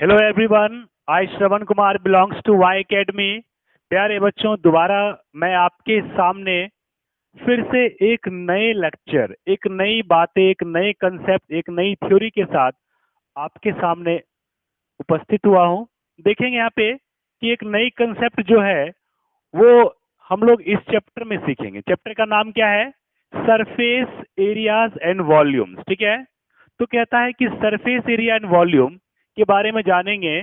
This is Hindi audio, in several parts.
Hello everyone, I Shravan Kumar belongs to Y academy. प्यारे बच्चों, दोबारा मैं आपके सामने फिर से एक नए लेक्चर, एक नई बातें, एक नए कंसेप्ट, एक नई थ्योरी के साथ आपके सामने उपस्थित हुआ हूं। देखेंगे यहाँ पे कि एक नई कंसेप्ट जो है वो हम लोग इस चैप्टर में सीखेंगे। चैप्टर का नाम क्या है? Surface areas and volumes. ठीक है, तो कहता है कि सरफेस एरिया एंड वॉल्यूम के बारे में जानेंगे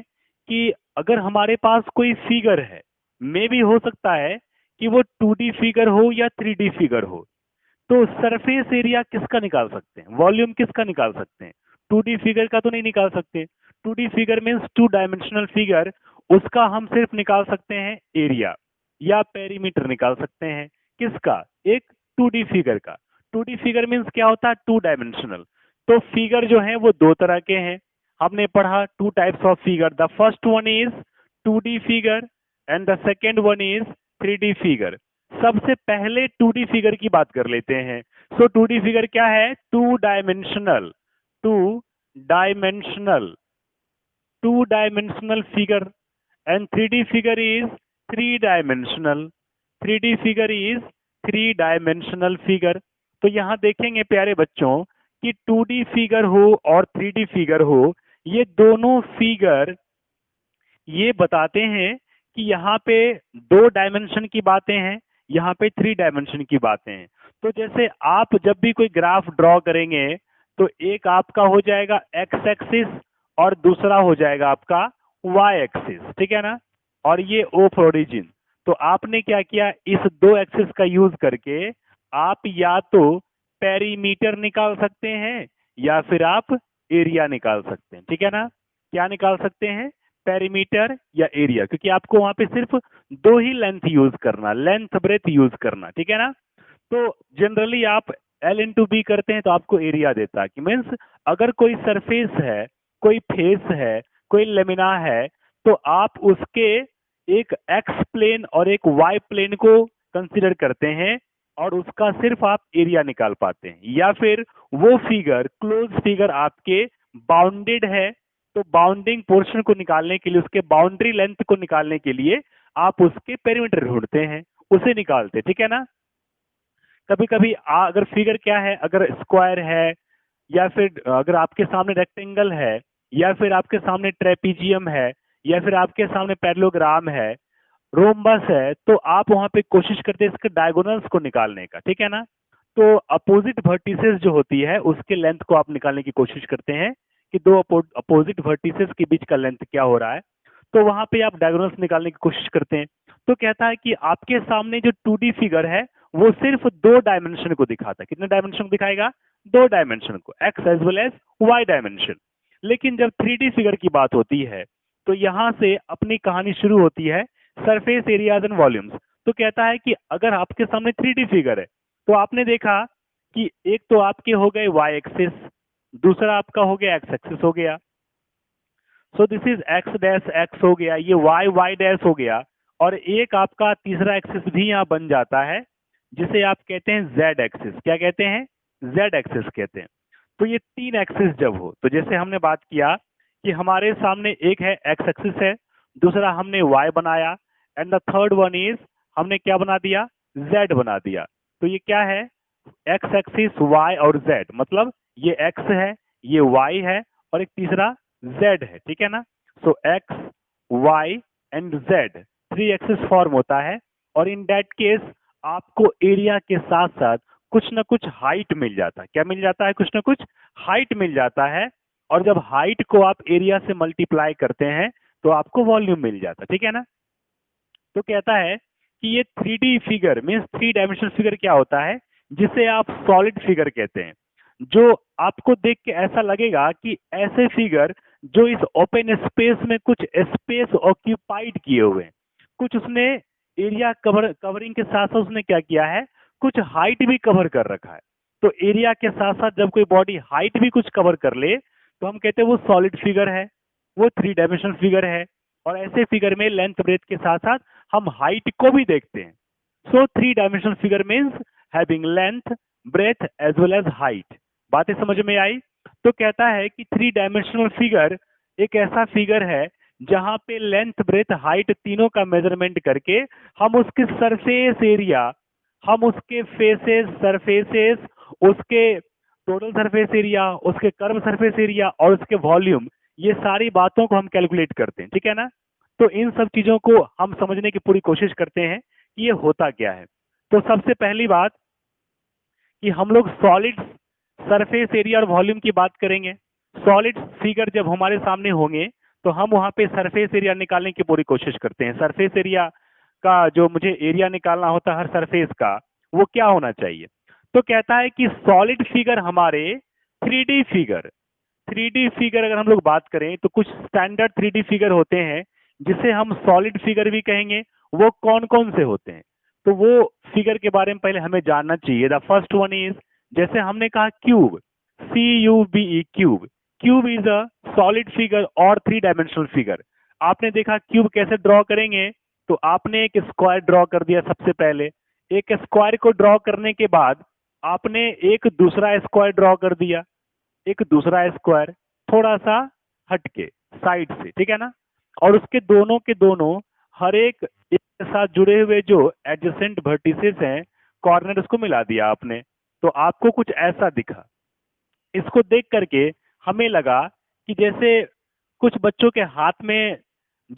कि अगर हमारे पास कोई फिगर है, मे भी हो सकता है कि वो 2D फिगर हो या 3D फिगर हो, तो सरफेस एरिया किसका निकाल सकते हैं, वॉल्यूम किसका निकाल सकते हैं? 2D फिगर का तो नहीं निकाल सकते। 2D figure means 2 dimensional figure, उसका हम सिर्फ निकाल सकते हैं एरिया या पेरीमीटर निकाल सकते हैं। किसका? एक 2D फिगर का। 2D फिगर मीन्स क्या होता है? 2 डायमेंशनल। तो फिगर जो है वो दो तरह के हैं, हमने पढ़ा 2 types of figure. The first one is 2D figure and the second one is 3D figure. सबसे पहले 2D फिगर की बात कर लेते हैं। सो 2D फिगर क्या है? 2 dimensional, 2 dimensional, 2 dimensional figure. And 3D figure is 3 dimensional, 3D figure is 3 dimensional figure. तो यहां देखेंगे प्यारे बच्चों कि 2D फिगर हो और 3D फिगर हो, ये दोनों फिगर ये बताते हैं कि यहाँ पे 2 डायमेंशन की बातें हैं, यहाँ पे 3 डायमेंशन की बातें हैं। तो जैसे आप जब भी कोई ग्राफ ड्रॉ करेंगे तो एक आपका हो जाएगा एक्स एक्सिस और दूसरा हो जाएगा आपका वाई एक्सिस। ठीक है ना? और ये ऑफ ओरिजिन। तो आपने क्या किया, इस दो एक्सिस का यूज करके आप या तो पेरीमीटर निकाल सकते हैं या फिर आप एरिया निकाल सकते हैं। ठीक है ना? क्या निकाल सकते हैं? पेरीमीटर या एरिया, क्योंकि आपको वहां पे सिर्फ दो ही लेंथ यूज करना, लेंथ ब्रेथ यूज करना। ठीक है ना? तो जनरली आप एल इंटू बी करते हैं तो आपको एरिया देता है। कि मीन्स अगर कोई सरफेस है, कोई फेस है, कोई लेमिना है, तो आप उसके एक एक्स प्लेन और एक वाई प्लेन को कंसिडर करते हैं और उसका सिर्फ आप एरिया निकाल पाते हैं। या फिर वो फिगर, क्लोज फिगर आपके बाउंडेड है, तो बाउंडिंग पोर्शन को निकालने के लिए, उसके बाउंड्री लेंथ को निकालने के लिए आप उसके पेरीमीटर ढूंढते हैं, उसे निकालते। ठीक है ना? कभी कभी अगर फिगर क्या है, अगर स्क्वायर है, या फिर अगर आपके सामने रेक्टेंगल है, या फिर आपके सामने ट्रेपीजियम है, या फिर आपके सामने पैरेललोग्राम है, रोम्बस है, तो आप वहां पे कोशिश करते हैं इसके डायगोनल्स को निकालने का। ठीक है ना? तो अपोजिट वर्टिसेस जो होती है उसके लेंथ को आप निकालने की कोशिश करते हैं कि दो अपोजिट वर्टिसेस के बीच का लेंथ क्या हो रहा है, तो वहां पे आप डायगोनल्स निकालने की कोशिश करते हैं। तो कहता है कि आपके सामने जो 2D फिगर है वो सिर्फ 2 डायमेंशन को दिखाता है। कितने डायमेंशन को दिखाएगा? 2 डायमेंशन को, X as well as Y dimension. लेकिन जब 3D फिगर की बात होती है तो यहां से अपनी कहानी शुरू होती है, सरफेस एरियाज एंड वॉल्यूम्स। तो कहता है कि अगर आपके सामने 3D फिगर है तो आपने देखा कि एक तो आपके हो गए वाई एक्सिस, दूसरा आपका हो गया एक्स एक्सिस हो गया। So this is x dash x हो गया, ये वाई वाई डैश हो गया, और एक आपका तीसरा एक्सिस भी यहाँ बन जाता है जिसे आप कहते हैं जेड एक्सिस। क्या कहते हैं? जेड एक्सिस कहते हैं। तो ये 3 एक्सिस जब हो, तो जैसे हमने बात किया कि हमारे सामने एक है एक्स एक्सिस है, दूसरा हमने वाई बनाया, and the third one is हमने क्या बना दिया? जेड बना दिया। तो ये क्या है? एक्स एक्सिस, वाई और जेड, मतलब ये एक्स है, ये वाई है, और एक तीसरा जेड है। ठीक है ना? So X, Y and Z, 3 axis form होता है। और इन दैट केस आपको एरिया के साथ साथ कुछ ना कुछ हाइट मिल जाता है। क्या मिल जाता है? कुछ ना कुछ हाइट मिल जाता है। और जब हाइट को आप एरिया से मल्टीप्लाई करते हैं तो आपको वॉल्यूम मिल जाता है। ठीक है ना? तो कहता है कि ये 3D figure means 3 dimensional figure क्या होता है, जिसे आप सॉलिड फिगर कहते हैं, जो आपको देख के ऐसा लगेगा कि ऐसे फिगर जो इस ओपन स्पेस में कुछ स्पेस ऑक्यूपाइड किए हुए हैं, कुछ उसने एरिया कवरिंग के साथ साथ उसने क्या किया है, कुछ हाइट भी कवर कर रखा है। तो एरिया के साथ साथ जब कोई बॉडी हाइट भी कुछ कवर कर ले तो हम कहते हैं वो सॉलिड फिगर है, वो 3 डायमेंशनल फिगर है। और ऐसे फिगर में लेंथ ब्रेथ के साथ साथ हम हाइट को भी देखते हैं। So 3 dimensional figure means having length, breadth as well as height. बातें समझ में आई? तो कहता है कि 3 डायमेंशनल फिगर एक ऐसा फिगर है जहां पे लेंथ ब्रेथ हाइट तीनों का मेजरमेंट करके हम उसके सरफेस एरिया, हम उसके फेसेस सरफेसेस, उसके टोटल सरफेस एरिया, उसके कर्व सरफेस एरिया और उसके वॉल्यूम, ये सारी बातों को हम कैलकुलेट करते हैं, ठीक है ना। तो इन सब चीजों को हम समझने की पूरी कोशिश करते हैं कि ये होता क्या है। तो सबसे पहली बात कि हम लोग सॉलिड सरफेस एरिया और वॉल्यूम की बात करेंगे। सॉलिड फिगर जब हमारे सामने होंगे तो हम वहां पे सरफेस एरिया निकालने की पूरी कोशिश करते हैं। सरफेस एरिया का जो मुझे एरिया निकालना होता है हर सरफेस का, वो क्या होना चाहिए। तो कहता है कि सॉलिड फिगर हमारे 3D फिगर, 3D फिगर अगर हम लोग बात करें तो कुछ स्टैंडर्ड 3D फिगर होते हैं जिसे हम सॉलिड फिगर भी कहेंगे। वो कौन कौन से होते हैं, तो वो फिगर के बारे में पहले हमें जानना चाहिए। द फर्स्ट वन इज, जैसे हमने कहा cube, CUBE cube. Cube is a solid figure और 3 डायमेंशनल फिगर। आपने देखा क्यूब कैसे ड्रॉ करेंगे, तो आपने एक स्क्वायर ड्रॉ कर दिया सबसे पहले। एक स्क्वायर को ड्रॉ करने के बाद आपने एक दूसरा स्क्वायर ड्रॉ कर दिया, एक दूसरा स्क्वायर थोड़ा सा हटके साइड से, ठीक है ना। और उसके दोनों के दोनों हर एक के साथ जुड़े हुए जो एडजेसेंट वर्टिसेस हैं, कॉर्नर्स को मिला दिया आपने, तो आपको कुछ ऐसा दिखा। इसको देख करके हमें लगा कि जैसे कुछ बच्चों के हाथ में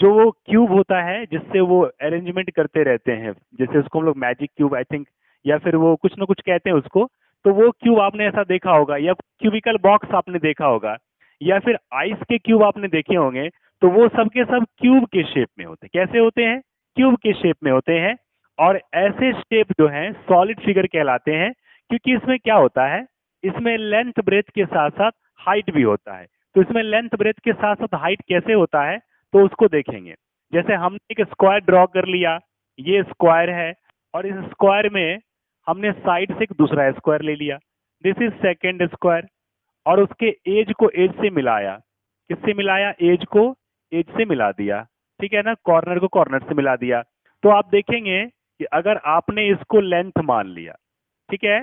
जो वो क्यूब होता है जिससे वो अरेंजमेंट करते रहते हैं, जैसे उसको हम लोग मैजिक क्यूब आई थिंक, या फिर वो कुछ ना कुछ कहते हैं उसको। तो वो क्यूब आपने ऐसा देखा होगा, या क्यूबिकल बॉक्स आपने देखा होगा, या फिर आइस के क्यूब आपने देखे होंगे। तो वो सब के सब क्यूब के शेप में होते हैं। कैसे होते हैं, क्यूब के शेप में होते हैं। और ऐसे शेप जो हैं सॉलिड फिगर कहलाते हैं, क्योंकि इसमें क्या होता है, इसमें लेंथ ब्रेथ के साथ साथ हाइट भी होता है। तो इसमें लेंथ ब्रेथ के साथ साथ हाइट कैसे होता है, तो उसको देखेंगे। जैसे हमने एक स्क्वायर ड्रॉ कर लिया, ये स्क्वायर है, और इस स्क्वायर में हमने साइड से एक दूसरा स्क्वायर ले लिया, दिस इज सेकेंड स्क्वायर। और उसके एज को एज से मिलाया, किससे मिलाया, एज को एज से मिला दिया, ठीक है ना, कॉर्नर को कॉर्नर से मिला दिया। तो आप देखेंगे कि अगर आपने इसको लेंथ मान लिया, ठीक है,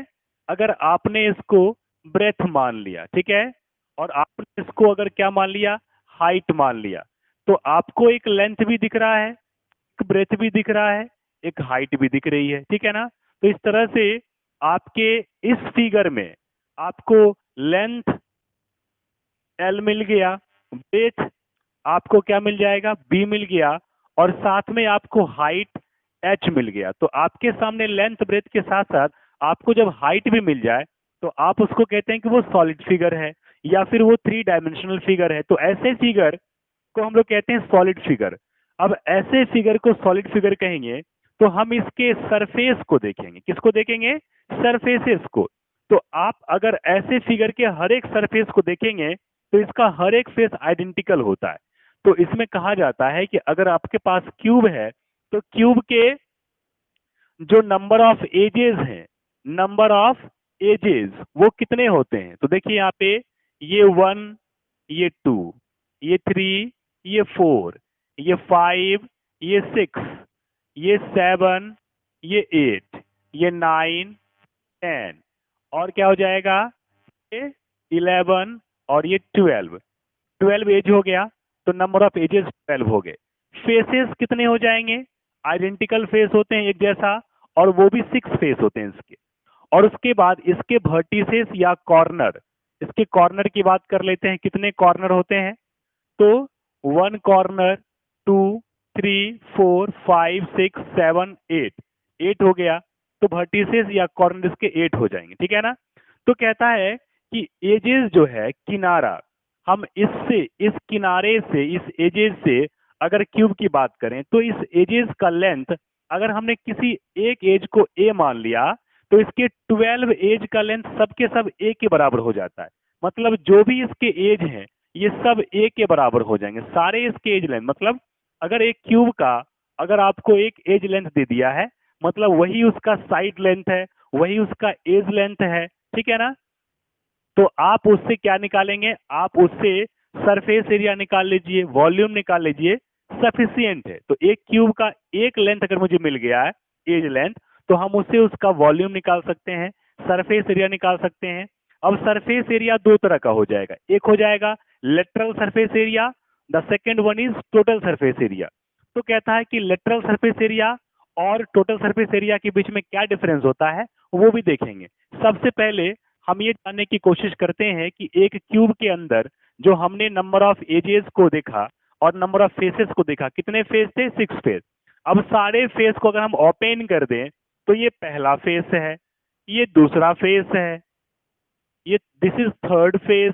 अगर आपने इसको ब्रेथ मान लिया, ठीक है, और आपने इसको अगर क्या मान लिया, हाइट मान लिया, तो आपको एक लेंथ भी दिख रहा है, एक ब्रेथ भी दिख रहा है, एक हाइट भी दिख रही है, ठीक है ना। तो इस तरह से आपके इस फिगर में आपको लेंथ L मिल गया, ब्रेथ आपको क्या मिल जाएगा, B मिल गया, और साथ में आपको हाइट H मिल गया। तो आपके सामने लेंथ ब्रेथ के साथ साथ आपको जब हाइट भी मिल जाए तो आप उसको कहते हैं कि वो सॉलिड फिगर है, या फिर वो 3 डायमेंशनल फिगर है। तो ऐसे फिगर को हम लोग कहते हैं सॉलिड फिगर। अब ऐसे फिगर को सॉलिड फिगर कहेंगे तो हम इसके सरफेस को देखेंगे, किसको देखेंगे, सरफेसेस को। तो आप अगर ऐसे फिगर के हर एक सरफेस को देखेंगे तो इसका हर एक फेस आइडेंटिकल होता है। तो इसमें कहा जाता है कि अगर आपके पास क्यूब है तो क्यूब के जो नंबर ऑफ एजेस हैं, नंबर ऑफ एजेस वो कितने होते हैं, तो देखिए यहाँ पे ये 1, ये 2, ये 3, ये 4, ये 5, ये 6, ये 7, ये 8, ये 9, 10, और क्या हो जाएगा, ये 11 और ये 12। 12 एज हो गया, तो नंबर ऑफ एजेस 12 हो गए। फेसेस कितने हो जाएंगे, आइडेंटिकल फेस होते हैं एक जैसा, और वो भी 6 फेस होते हैं इसके। और उसके बाद इसके वर्टिसेस या कॉर्नर, इसके कॉर्नर की बात कर लेते हैं, कितने कॉर्नर होते हैं, तो 1 कॉर्नर, 2, 3, 4, 5, 6, 7, 8, 8 हो गया। तो वर्टिसेस या कॉर्नर इसके 8 हो जाएंगे, ठीक है ना। तो कहता है कि एजेस जो है किनारा, हम इससे, इस किनारे से, इस एजेस से अगर क्यूब की बात करें तो इस एजेस का लेंथ, अगर हमने किसी एक एज को ए मान लिया तो इसके 12 एज का लेंथ सबके सब ए के बराबर हो जाता है। मतलब जो भी इसके एज हैं ये सब ए के बराबर हो जाएंगे, सारे इसके एज लेंथ। मतलब अगर एक क्यूब का अगर आपको एक एज लेंथ दे दिया है, मतलब वही उसका साइड लेंथ है, वही उसका एज लेंथ है, ठीक है ना। तो आप उससे क्या निकालेंगे, आप उससे सरफेस एरिया निकाल लीजिए, वॉल्यूम निकाल लीजिए, सफिशियंट है। तो एक क्यूब का एक लेंथ अगर मुझे मिल गया है, एज लेंथ, तो हम उससे उसका वॉल्यूम निकाल सकते हैं, सरफेस एरिया निकाल सकते हैं। अब सरफेस एरिया दो तरह का हो जाएगा, एक हो जाएगा lateral surface area the second one is total surface area. तो कहता है कि लेटरल सरफेस एरिया और टोटल सरफेस एरिया के बीच में क्या डिफरेंस होता है वो भी देखेंगे। सबसे पहले हम ये जानने की कोशिश करते हैं कि एक क्यूब के अंदर जो हमने नंबर ऑफ एजेस को देखा और नंबर ऑफ फेसेस को देखा, कितने फेस थे? 6 फेस। अब सारे फेस को अगर हम ओपन कर दें तो ये पहला फेस है, ये दूसरा फेस है, ये दिस इज थर्ड फेस।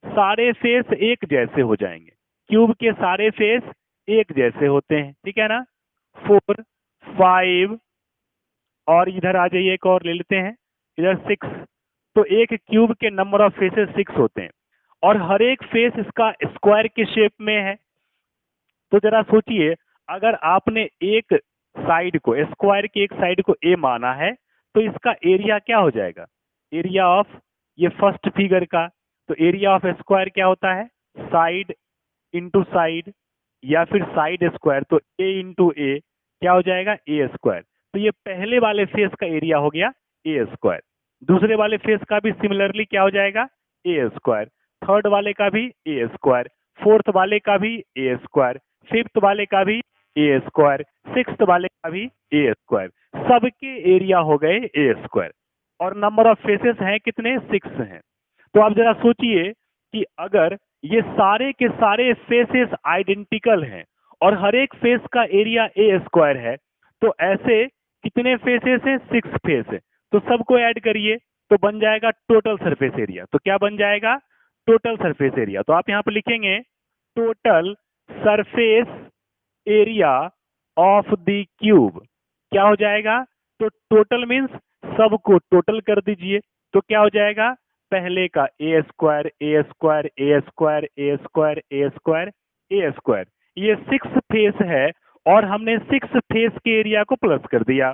सारे फेस एक जैसे हो जाएंगे, क्यूब के सारे फेस एक जैसे होते हैं, ठीक है ना। 4, 5 और इधर आ जाइए, एक और ले लेते हैं, इधर 6। तो एक क्यूब के नंबर ऑफ फेसेस 6 होते हैं और हर एक फेस इसका स्क्वायर के शेप में है। तो जरा सोचिए, अगर आपने एक साइड को, स्क्वायर की एक साइड को ए माना है तो इसका एरिया क्या हो जाएगा? एरिया ऑफ, ये फर्स्ट फिगर का, तो एरिया ऑफ स्क्वायर क्या होता है? साइड इंटू साइड या फिर साइड स्क्वायर, तो ए इंटू ए क्या हो जाएगा? ए स्क्वायर। तो ये पहले वाले फेस का एरिया हो गया ए स्क्वायर। दूसरे वाले फेस का भी सिमिलरली क्या हो जाएगा? ए स्क्वायर। थर्ड वाले का भी ए स्क्वायर, फोर्थ वाले का भी ए स्क्वायर, फिफ्थ वाले का भी ए स्क्वायर, सिक्स्थ वाले का भी ए स्क्वायर। सबके एरिया हो गए ए स्क्वायर और नंबर ऑफ फेसेस हैं कितने? 6 हैं। तो आप जरा सोचिए कि अगर ये सारे के सारे फेसेस आइडेंटिकल हैं और हर एक फेस का एरिया ए स्क्वायर है तो ऐसे कितने फेसेस हैं? 6 फेस है। तो सबको ऐड करिए तो बन जाएगा टोटल सरफेस एरिया। तो क्या बन जाएगा? Total surface area. तो आप यहां पर लिखेंगे total surface area of the cube. क्या हो जाएगा? तो टोटल मीन्स सबको टोटल कर दीजिए तो क्या हो जाएगा? पहले का ए स्क्वायर, ए स्क्वायर, ए स्क्वायर, ए स्क्वायर, ए स्क्वायर, ए स्क्वायर। ये 6 फेस है और हमने 6 फेस के एरिया को प्लस कर दिया।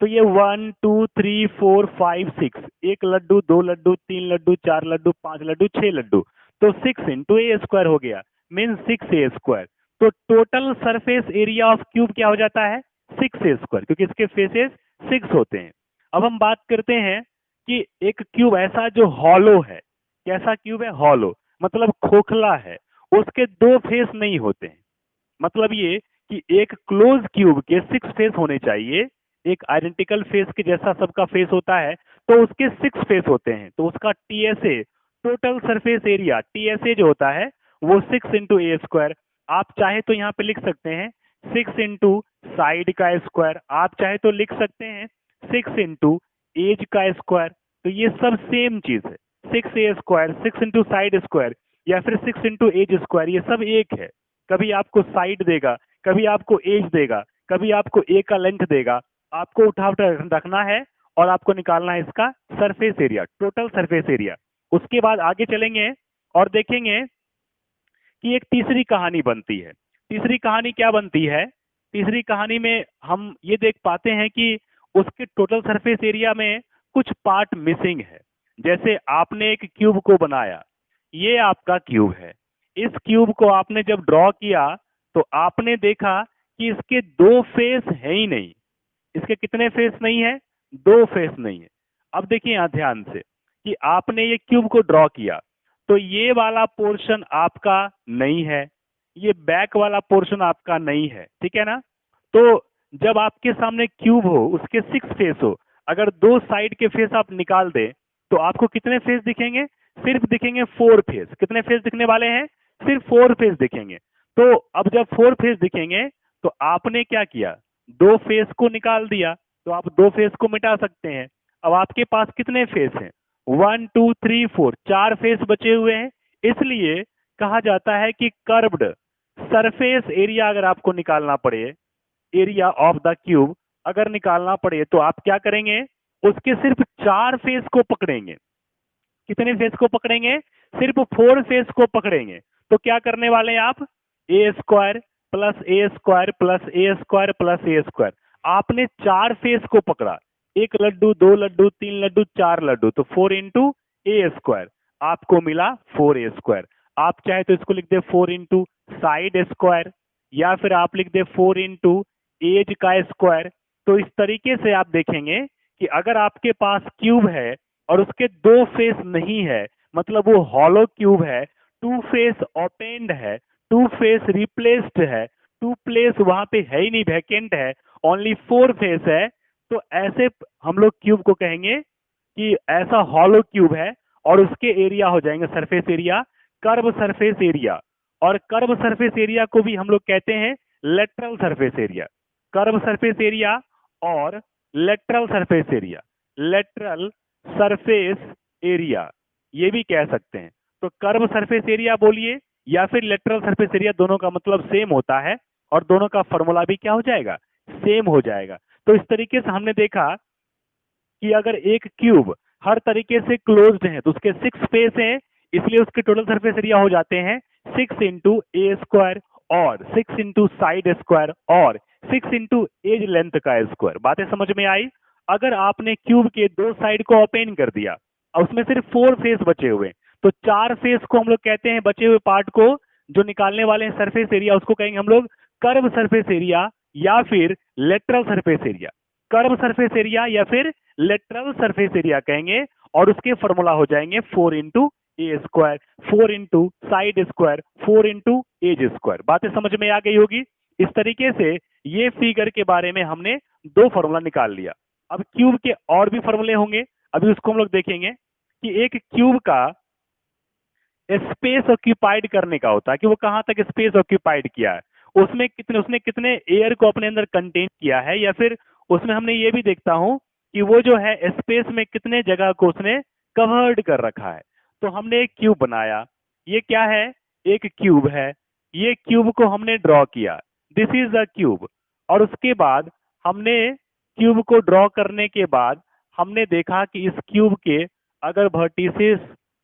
तो ये 1 2 3 4 5 6, एक लड्डू, 2 लड्डू, 3 लड्डू, 4 लड्डू, 5 लड्डू, 6 लड्डू। तो 6 इंटू ए स्क्वायर हो गया, मीन 6 ए स्क्वायर। तो total surface area of cube क्या हो जाता है? 6 ए स्क्वायर, क्योंकि इसके फेसेस 6 होते हैं। अब हम बात करते हैं कि एक क्यूब ऐसा जो हॉलो है। कैसा क्यूब है? हॉलो, मतलब खोखला है, उसके 2 फेस नहीं होते हैं। मतलब ये कि एक क्लोज क्यूब के 6 फेस होने चाहिए, एक आइडेंटिकल फेस के जैसा सबका फेस होता है तो उसके 6 फेस होते हैं। तो उसका TSA, total surface area, TSA जो होता है वो 6 इंटू ए स्क्वायर। आप चाहे तो यहाँ पे लिख सकते हैं 6 इंटू साइड का स्क्वायर, आप चाहे तो लिख सकते हैं 6 इंटू एज का स्क्वायर। तो ये सब सेम चीज है, 6 ए स्क्वायर, 6 इंटू साइड स्क्वायर या फिर 6 इंटू एज स्क्वायर, ये सब एक है। कभी आपको साइड देगा, कभी आपको एज देगा, कभी आपको ए का लेंथ देगा। आपको उठा उठा रखना है और आपको निकालना है इसका surface area, total surface area. उसके बाद आगे चलेंगे और देखेंगे कि एक तीसरी कहानी बनती है। तीसरी कहानी क्या बनती है? तीसरी कहानी में हम ये देख पाते हैं कि उसके टोटल सरफेस एरिया में कुछ पार्ट मिसिंग है। जैसे आपने एक क्यूब को बनाया, ये आपका क्यूब है। इस क्यूब को आपने जब ड्रॉ किया तो आपने देखा कि इसके 2 फेस है ही नहीं। इसके कितने फेस नहीं है? 2 फेस नहीं है। अब देखिए यहां ध्यान से कि आपने ये क्यूब को ड्रॉ किया तो ये वाला पोर्शन आपका नहीं है, ये बैक वाला पोर्शन आपका नहीं है, ठीक है ना। तो जब आपके सामने क्यूब हो, उसके 6 फेस हो, अगर 2 साइड के फेस आप निकाल दें तो आपको कितने फेस दिखेंगे? सिर्फ दिखेंगे 4 फेस। कितने फेस दिखने वाले हैं? सिर्फ 4 फेस दिखेंगे। तो अब जब 4 फेस दिखेंगे तो आपने क्या किया? 2 फेस को निकाल दिया। तो आप 2 फेस को मिटा सकते हैं। अब आपके पास कितने फेस हैं? 1 2 3 4, 4 फेस बचे हुए हैं। इसलिए कहा जाता है कि कर्व्ड सरफेस एरिया अगर आपको निकालना पड़े, एरिया ऑफ द क्यूब अगर निकालना पड़े तो आप क्या करेंगे? उसके सिर्फ 4 फेस को पकड़ेंगे। कितने फेस को पकड़ेंगे? सिर्फ 4 फेस को पकड़ेंगे। तो क्या करने वाले हैं आप? ए स्क्वायर प्लस ए स्क्वायर प्लस ए स्क्वायर प्लस ए स्क्वायर। आपने 4 फेस को पकड़ा, एक लड्डू, 2 लड्डू, 3 लड्डू, 4 लड्डू, तो 4 इंटू ए स्क्वायर आपको मिला 4 ए स्क्वायर। आप चाहे तो इसको लिख दे 4 इंटू साइड स्क्वायर या फिर आप लिख दे 4 इंटू एज का स्क्वायर। तो इस तरीके से आप देखेंगे कि अगर आपके पास क्यूब है और उसके 2 फेस नहीं है, मतलब वो हॉलो क्यूब है, टू फेस ओपेंड है, टू फेस रिप्लेस्ड है, टू प्लेस वहां पे है ही नहीं, वैकेंट है, ओनली फोर फेस है, तो ऐसे हम लोग क्यूब को कहेंगे कि ऐसा हॉलो क्यूब है और उसके एरिया हो जाएंगे surface area curve surface area. और कर्व सरफेस एरिया को भी हम लोग कहते हैं lateral surface area. Curve surface area और lateral surface area, lateral surface area ये भी कह सकते हैं। तो कर्व सरफेस एरिया बोलिए या फिर लेटरल सरफेस एरिया, दोनों का मतलब सेम होता है और दोनों का फॉर्मूला भी क्या हो जाएगा, सेम हो जाएगा। तो इस तरीके से हमने देखा कि अगर एक क्यूब हर तरीके से क्लोज्ड है तो उसके सिक्स फेस हैं, इसलिए उसके टोटल सरफेस एरिया हो जाते हैं 6 × A² और 6 × साइड स्क्वायर और 6 × एज लेंथ का स्क्वायर। बातें समझ में आई? अगर आपने क्यूब के दो साइड को ओपन कर दिया और उसमें सिर्फ फोर फेस बचे हुए, तो चार फेस को हम लोग कहते हैं, बचे हुए पार्ट को जो निकालने वाले हैं सरफेस एरिया, उसको कहेंगे हम लोग कर्व सरफेस एरिया या फिर lateral surface area. Curve surface area या फिर लेटरल सरफेस एरिया कहेंगे और उसके फॉर्मूला हो जाएंगे 4 × A², 4 × side square, 4 × as square. बातें समझ में आ गई होगी। इस तरीके से ये फिगर के बारे में हमने दो फॉर्मूला निकाल लिया। अब क्यूब के और भी फॉर्मूले होंगे, अभी उसको हम लोग देखेंगे कि एक क्यूब का स्पेस ऑक्यूपाइड करने का होता है कि वो कहां तक स्पेस ऑक्यूपाइड किया है, उसने कितने एयर को अपने अंदर कंटेन किया है, या फिर उसमें हमने ये भी देखता हूं कि वो जो है स्पेस में कितने जगह को उसने कवर्ड कर रखा है। तो हमने एक क्यूब बनाया, ये क्या है, एक क्यूब है, ये क्यूब को हमने ड्रॉ किया, दिस इज अ क्यूब। और उसके बाद हमने क्यूब को ड्रॉ करने के बाद हमने देखा कि इस क्यूब के अगर वर्टिसेस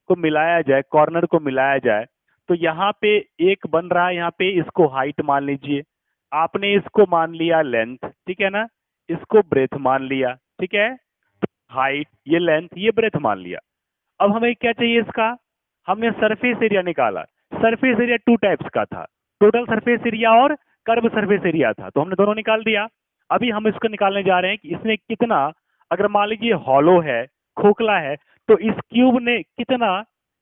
को मिलाया जाए, कॉर्नर को मिलाया जाए, तो यहाँ पे एक बन रहा है, यहाँ पे इसको हाइट मान लीजिए, आपने इसको मान लिया लेंथ, ठीक है ना, इसको ब्रेथ मान लिया, ठीक है, हाइट ये लेंथ ये ब्रेथ मान लिया। अब हमें क्या चाहिए इसका, हमने सरफेस एरिया निकाला। सरफेस एरिया टू टाइप्स का था, टोटल सरफेस एरिया और कर्व सरफेस एरिया था, तो हमने दोनों निकाल दिया। अभी हम इसको निकालने जा रहे हैं कि इसने कितना, अगर मान लीजिए हॉलो है, खोखला है, तो इस क्यूब ने कितना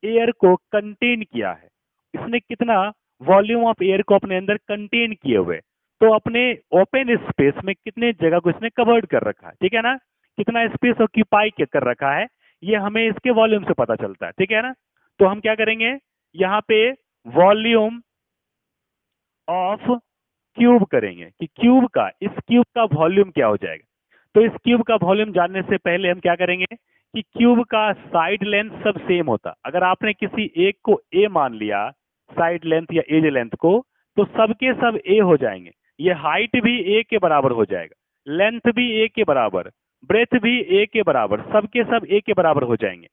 एयर को कंटेन किया है, इसने कितना वॉल्यूम ऑफ एयर को अपने अंदर कंटेन किए हुए, तो अपने ओपन स्पेस में कितने जगह को इसने कवर्ड कर रखा है, ठीक है ना, कितना स्पेस ऑक्यूपाई कर रखा है, ये हमें इसके वॉल्यूम से पता चलता है, ठीक है ना। तो हम क्या करेंगे, यहाँ पे वॉल्यूम ऑफ क्यूब करेंगे कि इस क्यूब का वॉल्यूम क्या हो जाएगा। तो इस क्यूब का वॉल्यूम जानने से पहले हम क्या करेंगे कि क्यूब का साइड लेंथ सब सेम होता, अगर आपने किसी एक को ए मान लिया, साइड लेंथ या एज लेंथ को, तो सबके सब ए हो जाएंगे, ये हाइट भी ए के बराबर हो जाएगा, लेंथ भी ए के बराबर, ब्रेथ भी ए के बराबर, सबके सब ए के बराबर हो जाएंगे।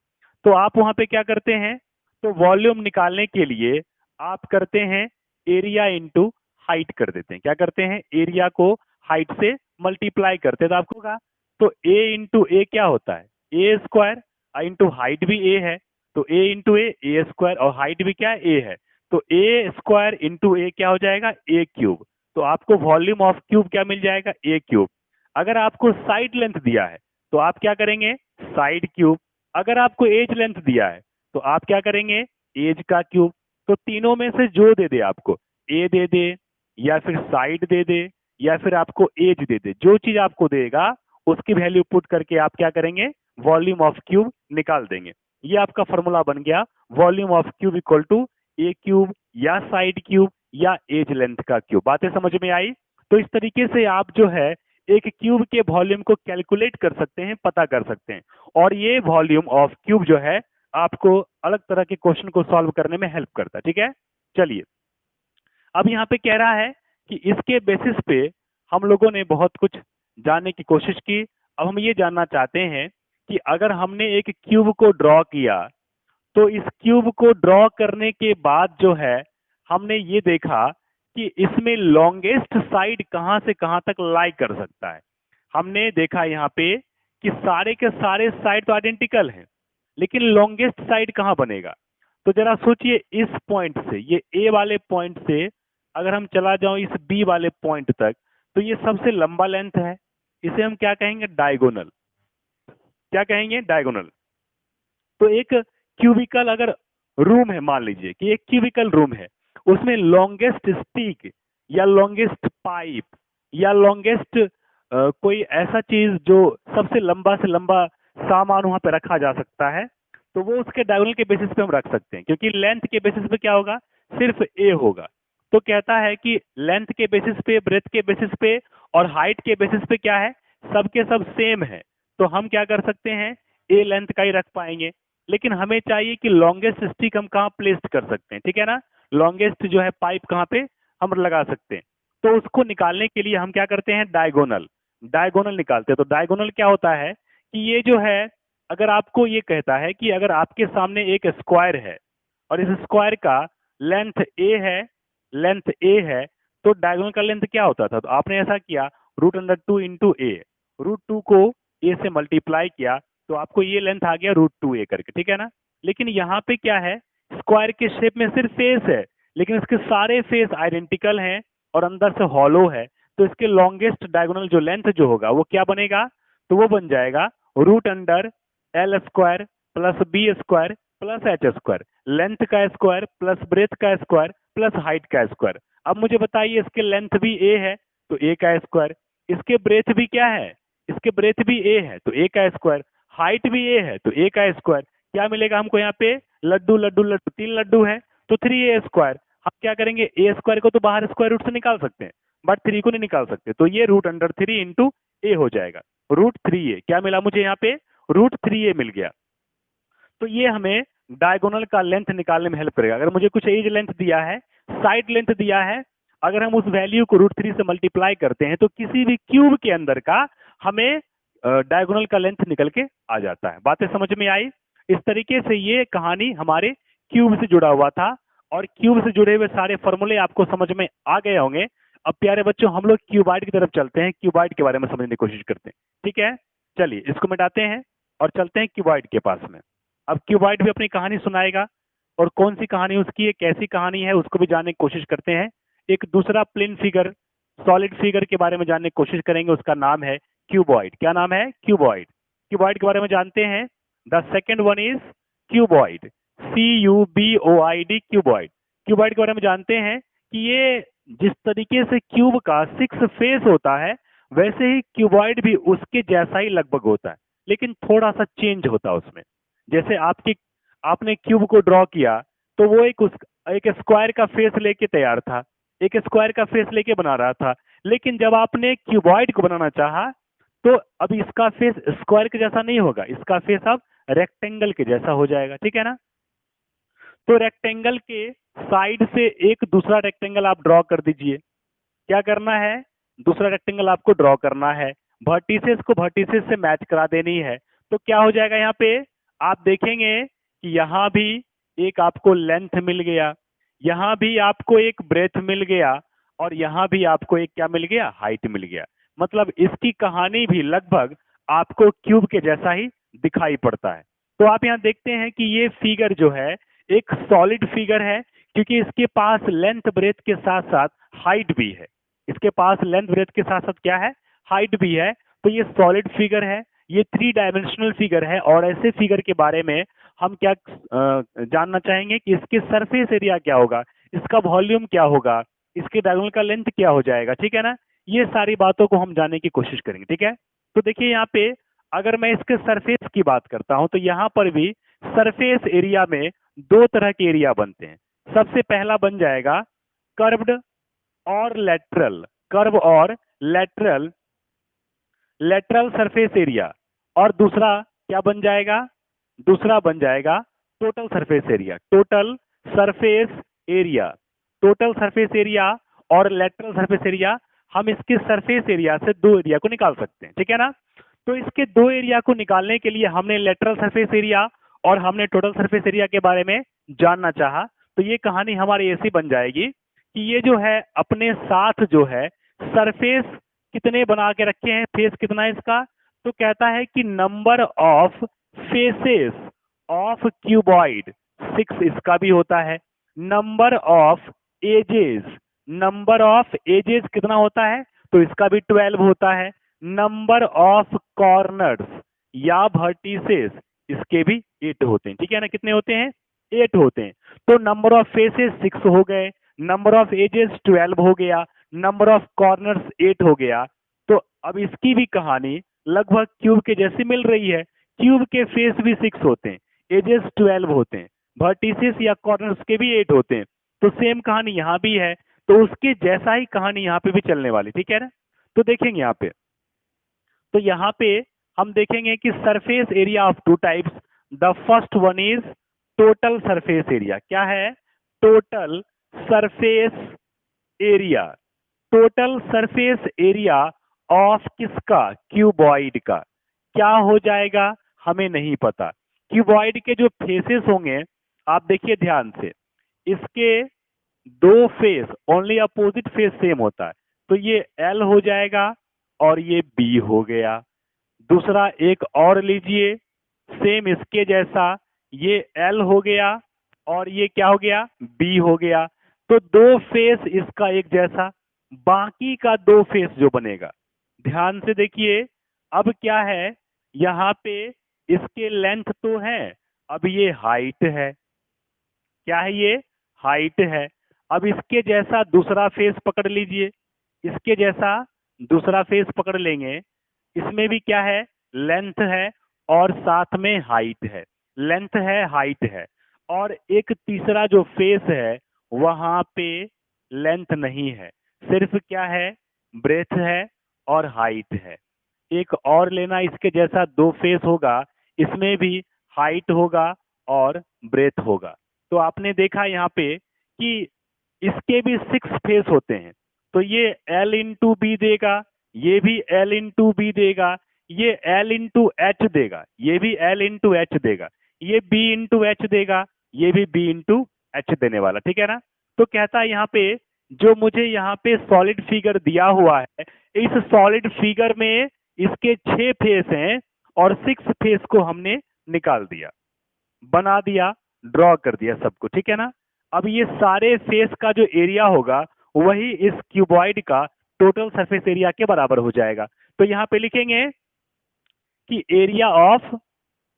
तो आप वहां पे क्या करते हैं, तो वॉल्यूम निकालने के लिए आप करते हैं एरिया इंटू हाइट कर देते हैं, क्या करते हैं, एरिया को हाइट से मल्टीप्लाई करते हैं, तो आपको होगा, तो ए इंटू ए क्या होता है, ए स्क्वायर, इंटू हाइट भी ए है, तो ए इंटू ए स्क्वायर, और हाइट भी क्या है, ए है, तो ए स्क्वायर इंटू ए क्या हो जाएगा, ए क्यूब। तो आपको वॉल्यूम ऑफ क्यूब क्या मिल जाएगा, ए क्यूब। अगर आपको साइड लेंथ दिया है तो आप क्या करेंगे, साइड क्यूब। अगर आपको एज लेंथ दिया है तो आप क्या करेंगे, एज का क्यूब। तो तीनों में से जो दे दे आपको, ए दे दे या फिर साइड दे दे या फिर आपको एज दे दे, जो चीज आपको देगा उसकी वैल्यू पुट करके आप क्या करेंगे, वॉल्यूम ऑफ क्यूब निकाल देंगे। ये आपका फॉर्मूला बन गया, volume of cube equal to A cube या साइड क्यूब या एज लेंथ का क्यूब। बातें समझ में आई? तो इस तरीके से आप जो है एक क्यूब के वॉल्यूम को कैलकुलेट कर सकते हैं, पता कर सकते हैं, और ये वॉल्यूम ऑफ क्यूब जो है आपको अलग तरह के क्वेश्चन को सॉल्व करने में हेल्प करता है, ठीक है। चलिए, अब यहाँ पे कह रहा है कि इसके बेसिस पे हम लोगों ने बहुत कुछ जानने की कोशिश की। अब हम ये जानना चाहते हैं कि अगर हमने एक क्यूब को ड्रॉ किया, तो इस क्यूब को ड्रॉ करने के बाद जो है हमने ये देखा कि इसमें लॉन्गेस्ट साइड कहां से कहां तक लाई कर सकता है। हमने देखा यहाँ पे कि सारे के सारे साइड तो आइडेंटिकल हैं, लेकिन लॉन्गेस्ट साइड कहां बनेगा। तो जरा सोचिए, इस पॉइंट से, ये ए वाले पॉइंट से अगर हम चला जाऊं इस बी वाले पॉइंट तक, तो ये सबसे लंबा लेंथ है, इसे हम क्या कहेंगे, डायगोनल। क्या कहेंगे, डायगोनल। तो एक क्यूबिकल अगर रूम है, मान लीजिए कि एक क्यूबिकल रूम है, उसमें लॉन्गेस्ट स्टिक या लॉन्गेस्ट पाइप या लॉन्गेस्ट कोई ऐसा चीज जो सबसे लंबा से लंबा सामान वहां पे रखा जा सकता है, तो वो उसके डायगोनल के बेसिस पे हम रख सकते हैं, क्योंकि लेंथ के बेसिस पे क्या होगा, सिर्फ ए होगा। तो कहता है कि लेंथ के बेसिस पे, ब्रेथ के बेसिस पे और हाइट के बेसिस पे क्या है, सबके सब सेम है। तो हम क्या कर सकते हैं, ए लेंथ का ही रख पाएंगे। लेकिन हमें चाहिए कि लॉन्गेस्ट स्टिक हम कहाँ प्लेस कर सकते हैं, ठीक है ना, लॉन्गेस्ट जो है पाइप कहाँ पे हम लगा सकते हैं। तो उसको निकालने के लिए हम क्या करते हैं, डायगोनल, डायगोनल निकालते हैं। तो डायगोनल क्या होता है कि ये जो है, अगर आपको ये कहता है कि अगर आपके सामने एक स्क्वायर है और इस स्क्वायर का लेंथ ए है, लेंथ ए है, तो डायगोनल का लेंथ क्या होता था, तो आपने ऐसा किया, √2 इंटू ए, √2 को ए से मल्टीप्लाई किया, तो आपको ये लेंथ आ गया √2a करके, ठीक है ना। लेकिन यहाँ पे क्या है, स्क्वायर के शेप में सिर्फ फेस है, लेकिन इसके सारे फेस आइडेंटिकल हैं और अंदर से हॉलो है, तो इसके लॉन्गेस्ट डायगोनल जो लेंथ जो होगा वो क्या बनेगा, तो वो बन जाएगा √L² plus B square plus H square, length का स्क्वायर प्लस ब्रेथ का स्क्वायर प्लस हाइट का स्क्वायर। अब मुझे बताइए, इसके लेंथ भी ए है तो ए का स्क्वायर, इसके ब्रेथ भी क्या है, इसके ब्रेथ भी ए है तो ए का स्क्वायर, हाइट भी ए है तो ए का स्क्वायर। क्या मिलेगा हमको यहाँ पे, लड्डू लड्डू लड्डू, 3 लड्डू है तो 3a²। हम क्या करेंगे, ए स्क्वायर को तो बाहर स्क्वायर रूट से निकाल सकते हैं, बट 3 को नहीं निकाल सकते, तो ये √3 इंटू ए हो जाएगा, √3a। क्या मिला मुझे यहाँ पे, √3a मिल गया। तो ये हमें डायगोनल का लेंथ निकालने में हेल्प करेगा। अगर मुझे कुछ एज लेंथ दिया है, साइड लेंथ दिया है, अगर हम उस वैल्यू को √3 से मल्टीप्लाई करते हैं तो किसी भी क्यूब के अंदर का हमें डायगोनल का लेंथ निकल के आ जाता है। बातें समझ में आई। इस तरीके से ये कहानी हमारे क्यूब से जुड़ा हुआ था, और क्यूब से जुड़े हुए सारे फॉर्मूले आपको समझ में आ गए होंगे। अब प्यारे बच्चों, हम लोग क्यूबाइड की तरफ चलते हैं, क्यूबाइड के बारे में समझने की कोशिश करते हैं, ठीक है। चलिए इसको मिटाते हैं और चलते हैं क्यूबाइड के पास में। अब क्यूबाइड भी अपनी कहानी सुनाएगा, और कौन सी कहानी उसकी है, कैसी कहानी है, उसको भी जानने की कोशिश करते हैं। एक दूसरा प्लेन फिगर, सॉलिड फिगर के बारे में जानने की कोशिश करेंगे, उसका नाम है क्यूबॉइड। क्या नाम है, क्यूबॉइड। क्यूबॉइड के बारे में जानते हैं। The second one is cuboid, CUBOID, cuboid. Cuboid के बारे में जानते हैं कि ये जिस तरीके से क्यूब का 6 फेस होता है, वैसे ही क्यूबॉइड भी उसके जैसा ही लगभग होता है, लेकिन थोड़ा सा चेंज होता है उसमें। जैसे आपने क्यूब को ड्रॉ किया तो वो एक स्क्वायर का फेस लेके तैयार था, एक स्क्वायर का फेस लेके बना रहा था। लेकिन जब आपने क्यूबॉइड को बनाना चाहा तो अब इसका फेस स्क्वायर के जैसा नहीं होगा, इसका फेस अब रेक्टेंगल के जैसा हो जाएगा, ठीक है ना। तो रेक्टेंगल के साइड से एक दूसरा रेक्टेंगल आप ड्रॉ कर दीजिए। क्या करना है, दूसरा रेक्टेंगल आपको ड्रॉ करना है, वर्टिसेस को वर्टिसेस से मैच करा देनी है। तो क्या हो जाएगा, यहाँ पे आप देखेंगे कि यहाँ भी एक आपको लेंथ मिल गया, यहाँ भी आपको एक ब्रेथ मिल गया, और यहाँ भी आपको एक क्या मिल गया, हाइट मिल गया। मतलब इसकी कहानी भी लगभग आपको क्यूब के जैसा ही दिखाई पड़ता है। तो आप यहाँ देखते हैं कि ये फिगर जो है एक सॉलिड फिगर है, क्योंकि इसके पास लेंथ ब्रेथ के साथ साथ हाइट भी है। इसके पास लेंथ ब्रेथ के साथ साथ क्या है, हाइट भी है। तो ये सॉलिड फिगर है, ये 3 डायमेंशनल फिगर है। और ऐसे फिगर के बारे में हम क्या जानना चाहेंगे कि इसके सरफेस एरिया क्या होगा, इसका वॉल्यूम क्या होगा, इसके डायगोनल का लेंथ क्या हो जाएगा, ठीक है ना। ये सारी बातों को हम जानने की कोशिश करेंगे, ठीक है। तो देखिए यहाँ पे अगर मैं इसके सरफेस की बात करता हूं तो यहाँ पर भी सरफेस एरिया में 2 तरह के एरिया बनते हैं। सबसे पहला बन जाएगा कर्व्ड और लेटरल, कर्व और लेटरल, लेटरल सरफेस एरिया। और दूसरा क्या बन जाएगा, दूसरा बन जाएगा total surface area, total surface area, total surface area और लेटरल सरफेस एरिया। हम इसके सरफेस एरिया से 2 एरिया को निकाल सकते हैं, ठीक है ना। तो इसके 2 एरिया को निकालने के लिए हमने लेटरल सरफेस एरिया और हमने टोटल सरफेस एरिया के बारे में जानना चाहा। तो ये कहानी हमारी ऐसी बन जाएगी कि ये जो है अपने साथ जो है सरफेस कितने बना के रखे हैं, फेस कितना है इसका, तो कहता है कि number of faces of cuboid 6 इसका भी होता है। Number of edges, number of edges कितना होता है, तो इसका भी 12 होता है। नंबर ऑफ कॉर्नर्स या वर्टिसेस इसके भी 8 होते हैं, ठीक है ना। कितने होते हैं, 8 होते हैं। तो नंबर ऑफ फेसेस 6 हो गए, नंबर ऑफ एजेस 12 हो गया, नंबर ऑफ कॉर्नर्स 8 हो गया। तो अब इसकी भी कहानी लगभग क्यूब के जैसी मिल रही है। क्यूब के फेस भी 6 होते हैं, एजेस 12 होते हैं, वर्टिसेस या कॉर्नर्स के भी 8 होते हैं। तो सेम कहानी यहाँ भी है, तो उसके जैसा ही कहानी यहाँ पे भी चलने वाली, ठीक है ना। तो देखेंगे यहाँ पे, तो यहाँ पे हम देखेंगे कि surface area of two types. The first one is total surface area. क्या है? Total surface area. Total surface area of किसका? क्यूबॉइड का। क्या हो जाएगा हमें नहीं पता। क्यूबॉइड के जो फेसेस होंगे, आप देखिए ध्यान से, इसके दो face only opposite face same होता है, तो ये एल हो जाएगा और ये बी हो गया। दूसरा एक और लीजिए, सेम इसके जैसा, ये एल हो गया और ये क्या हो गया? बी हो गया। तो दो फेस इसका एक जैसा, बाकी का दो फेस जो बनेगा, ध्यान से देखिए। अब क्या है यहाँ पे, इसके लेंथ तो है, अब ये हाइट है। क्या है ये? हाइट है। अब इसके जैसा दूसरा फेस पकड़ लीजिए, इसके जैसा दूसरा फेस पकड़ लेंगे, इसमें भी क्या है? लेंथ है और साथ में हाइट है। लेंथ है, हाइट है। और एक तीसरा जो फेस है वहां पे लेंथ नहीं है, सिर्फ क्या है? ब्रेथ है और हाइट है। एक और लेना, इसके जैसा दो फेस होगा, इसमें भी हाइट होगा और ब्रेथ होगा। तो आपने देखा यहाँ पे कि इसके भी 6 फेस होते हैं, तो ये L इंटू बी देगा, ये भी L इंटू बी देगा, ये L इंटू एच देगा, ये भी L इंटू एच देगा, ये B इंटू एच देगा, ये भी B इंटू एच देने वाला, ठीक है ना। तो कहता है यहाँ पे, जो मुझे यहाँ पे सॉलिड फिगर दिया हुआ है, इस सॉलिड फिगर में इसके 6 फेस हैं और 6 फेस को हमने निकाल दिया, बना दिया, ड्रॉ कर दिया सबको, ठीक है ना। अब ये सारे फेस का जो एरिया होगा वही इस क्यूबॉइड का टोटल सरफेस एरिया के बराबर हो जाएगा। तो यहाँ पे लिखेंगे कि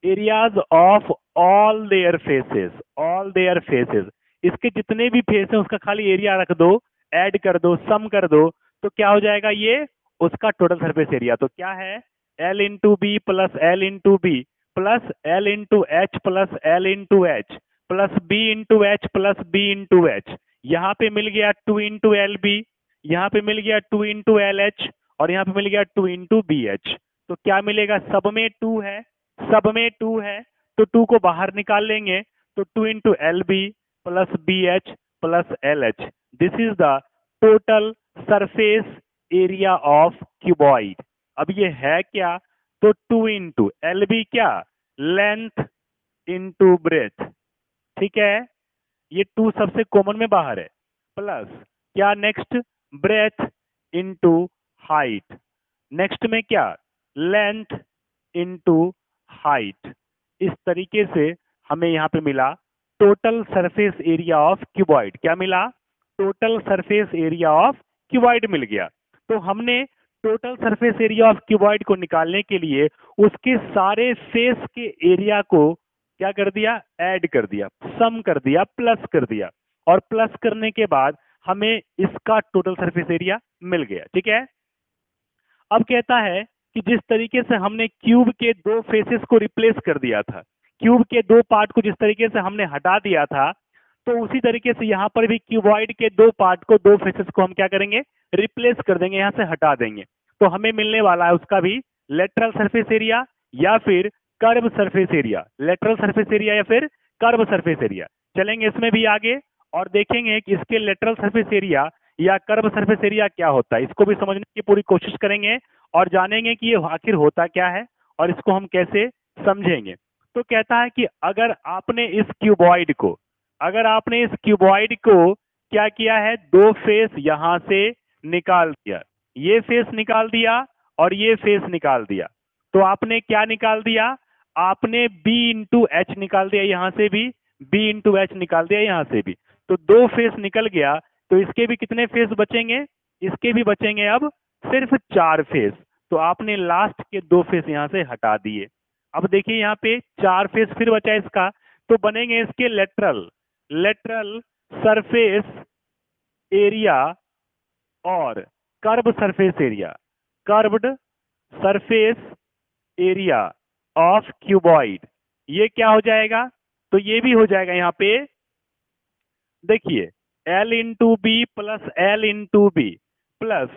areas of all their faces, all their faces, इसके जितने भी फेस हैं उसका खाली एरिया रख दो, ऐड कर दो, सम कर दो, तो क्या हो जाएगा? ये उसका टोटल सरफेस एरिया। तो क्या है? L into B plus L into B plus L into H plus L into H plus B into H plus B into H. यहाँ पे मिल गया 2 इंटू एल बी, यहाँ पे मिल गया 2 इंटू एल एच और यहाँ पे मिल गया 2 इंटू बी एच। तो क्या मिलेगा? सब में 2 है, सब में 2 है, तो 2 को बाहर निकाल लेंगे, तो 2 into L B plus B H plus L H. This is the total surface area of cuboid. अब ये है क्या? तो 2 इंटू एल बी, क्या? लेंथ इंटू ब्रेथ, ठीक है, ये 2 सबसे कॉमन में बाहर है, प्लस क्या next? Breadth into height. Next में क्या? Length into height. इस तरीके से हमें यहाँ पे मिला total surface area of cuboid. क्या मिला? Total surface area of cuboid मिल गया। तो हमने total surface area of cuboid को निकालने के लिए उसके सारे फेस के एरिया को क्या कर दिया? ऐड कर दिया, सम कर दिया, प्लस कर दिया, और प्लस करने के बाद हमें इसका टोटल सरफेस एरिया मिल गया, ठीक है। अब कहता है कि जिस तरीके से हमने क्यूब के दो फेसेस को रिप्लेस कर दिया था, क्यूब के दो पार्ट को जिस तरीके से हमने हटा दिया था, तो उसी तरीके से यहाँ पर भी क्यूबॉइड के दो पार्ट को, दो फेसेस को हम क्या करेंगे? रिप्लेस कर देंगे, यहाँ से हटा देंगे। तो हमें मिलने वाला है उसका भी लेटरल सरफेस एरिया या फिर curve surface area, lateral surface area या फिर कर्व सरफेस एरिया। चलेंगे इसमें भी आगे और देखेंगे कि इसके लेटरल सरफेस एरिया या कर्व सरफेस एरिया क्या होता है, इसको भी समझने की पूरी कोशिश करेंगे और जानेंगे कि ये आखिर होता क्या है और इसको हम कैसे समझेंगे। तो कहता है कि अगर आपने इस क्यूबॉइड को, अगर आपने इस क्यूबॉइड को क्या किया है? दो फेस यहां से निकाल दिया, ये फेस निकाल दिया और ये फेस निकाल दिया, तो आपने क्या निकाल दिया? आपने B इंटू एच निकाल दिया, यहां से भी B इंटू एच निकाल दिया, यहां से भी। तो दो फेस निकल गया, तो इसके भी कितने फेस बचेंगे? इसके भी बचेंगे अब सिर्फ 4 फेस। तो आपने लास्ट के दो फेस यहां से हटा दिए। अब देखिए यहाँ पे 4 फेस फिर बचा इसका, तो बनेंगे इसके लेटरल, लेटरल सरफेस एरिया और curve surface area, curved surface area of cuboid. ये क्या हो जाएगा? तो ये भी हो जाएगा यहाँ पे, देखिए L into B plus L into B plus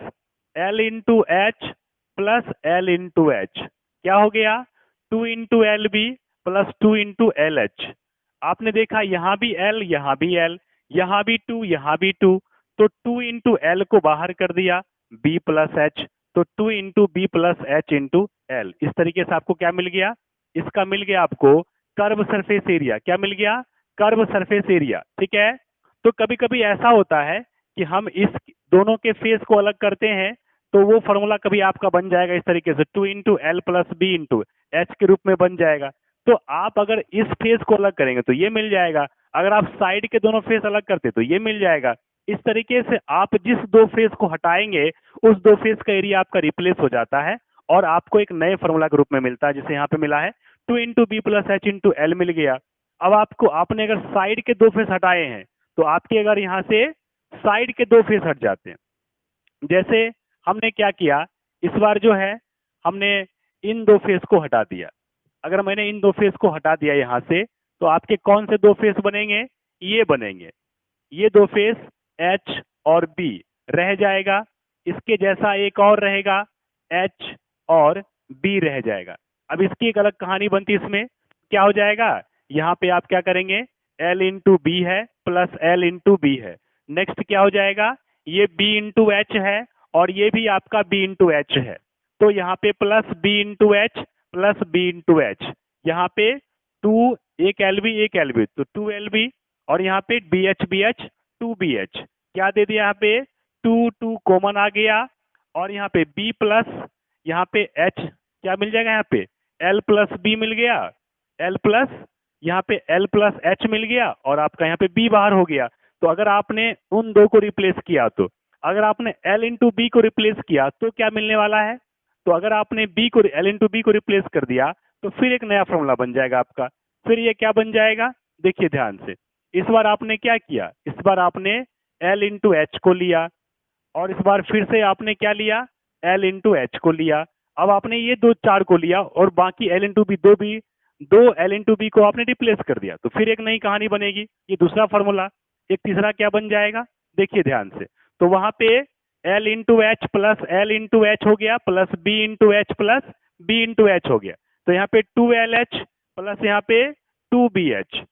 L into H plus L into H, क्या हो गया? 2 into L B plus 2 into L H. आपने देखा यहाँ भी L, यहाँ भी L, यहाँ भी 2, यहाँ भी 2, तो 2 इंटू एल को बाहर कर दिया, B प्लस एच, तो 2 into B plus H into L. इस तरीके से आपको क्या मिल गया? इसका मिल गया आपको कर्व सरफेस एरिया। क्या मिल गया? Curve surface area. ठीक है। तो कभी कभी ऐसा होता है कि हम इस दोनों के फेस को अलग करते हैं, तो वो फॉर्मूला कभी आपका बन जाएगा इस तरीके से, 2 into L plus B into H के रूप में बन जाएगा। तो आप अगर इस फेस को अलग करेंगे तो ये मिल जाएगा, अगर आप साइड के दोनों फेस अलग करते तो ये मिल जाएगा। इस तरीके से आप जिस दो फेस को हटाएंगे उस दो फेस का एरिया आपका रिप्लेस हो जाता है और आपको एक नए फॉर्मूला के रूप में मिलता है, जिसे यहाँ पे मिला है 2 into B plus H into L मिल गया। अब आपको, आपने अगर साइड के दो फेस हटाए हैं तो आपके अगर यहाँ से साइड के दो फेस हट जाते हैं, जैसे हमने क्या किया इस बार जो है, हमने इन दो फेस को हटा दिया। अगर मैंने इन दो फेस को हटा दिया यहाँ से, तो आपके कौन से दो फेस बनेंगे? ये बनेंगे, ये दो फेस H और B रह जाएगा। इसके जैसा एक और रहेगा, H और B रह जाएगा। अब इसकी एक अलग कहानी बनती है, इसमें क्या हो जाएगा? यहाँ पे आप क्या करेंगे, L इंटू बी है प्लस L इंटू बी है। नेक्स्ट क्या हो जाएगा? ये B इंटू एच है और ये भी आपका B इंटू एच है। तो यहाँ पे plus B into H plus B into H, यहाँ पे 2, एक LB एक LB, तो 2LB, और यहाँ पे BH 2BH, क्या दे दिया यहाँ पे? 2 कॉमन आ गया, और यहाँ पे B प्लस, यहाँ पे H क्या मिल जाएगा? यहाँ पे L प्लस B मिल गया, L प्लस, यहाँ पे L प्लस H मिल गया, और आपका यहाँ पे B बाहर हो गया। तो अगर आपने उन दो को रिप्लेस किया, तो अगर आपने L इंटू बी को रिप्लेस किया तो क्या मिलने वाला है? तो अगर आपने B को, L इंटू बी को रिप्लेस कर दिया तो फिर एक नया फॉर्मूला बन जाएगा आपका। फिर ये क्या बन जाएगा? देखिए ध्यान से, इस बार आपने क्या किया, इस बार आपने L इंटू एच को लिया, और इस बार फिर से आपने क्या लिया? L इंटू एच को लिया। अब आपने ये दो चार को लिया और बाकी L इंटू बी, दो L इंटू बी को आपने रिप्लेस कर दिया, तो फिर एक नई कहानी बनेगी, ये दूसरा फॉर्मूला। एक तीसरा क्या बन जाएगा? देखिए ध्यान से, तो वहां पे L into H plus L into H हो गया, plus B into H plus B into H हो गया, तो यहाँ पे 2LH प्लस यहाँ पे 2BH।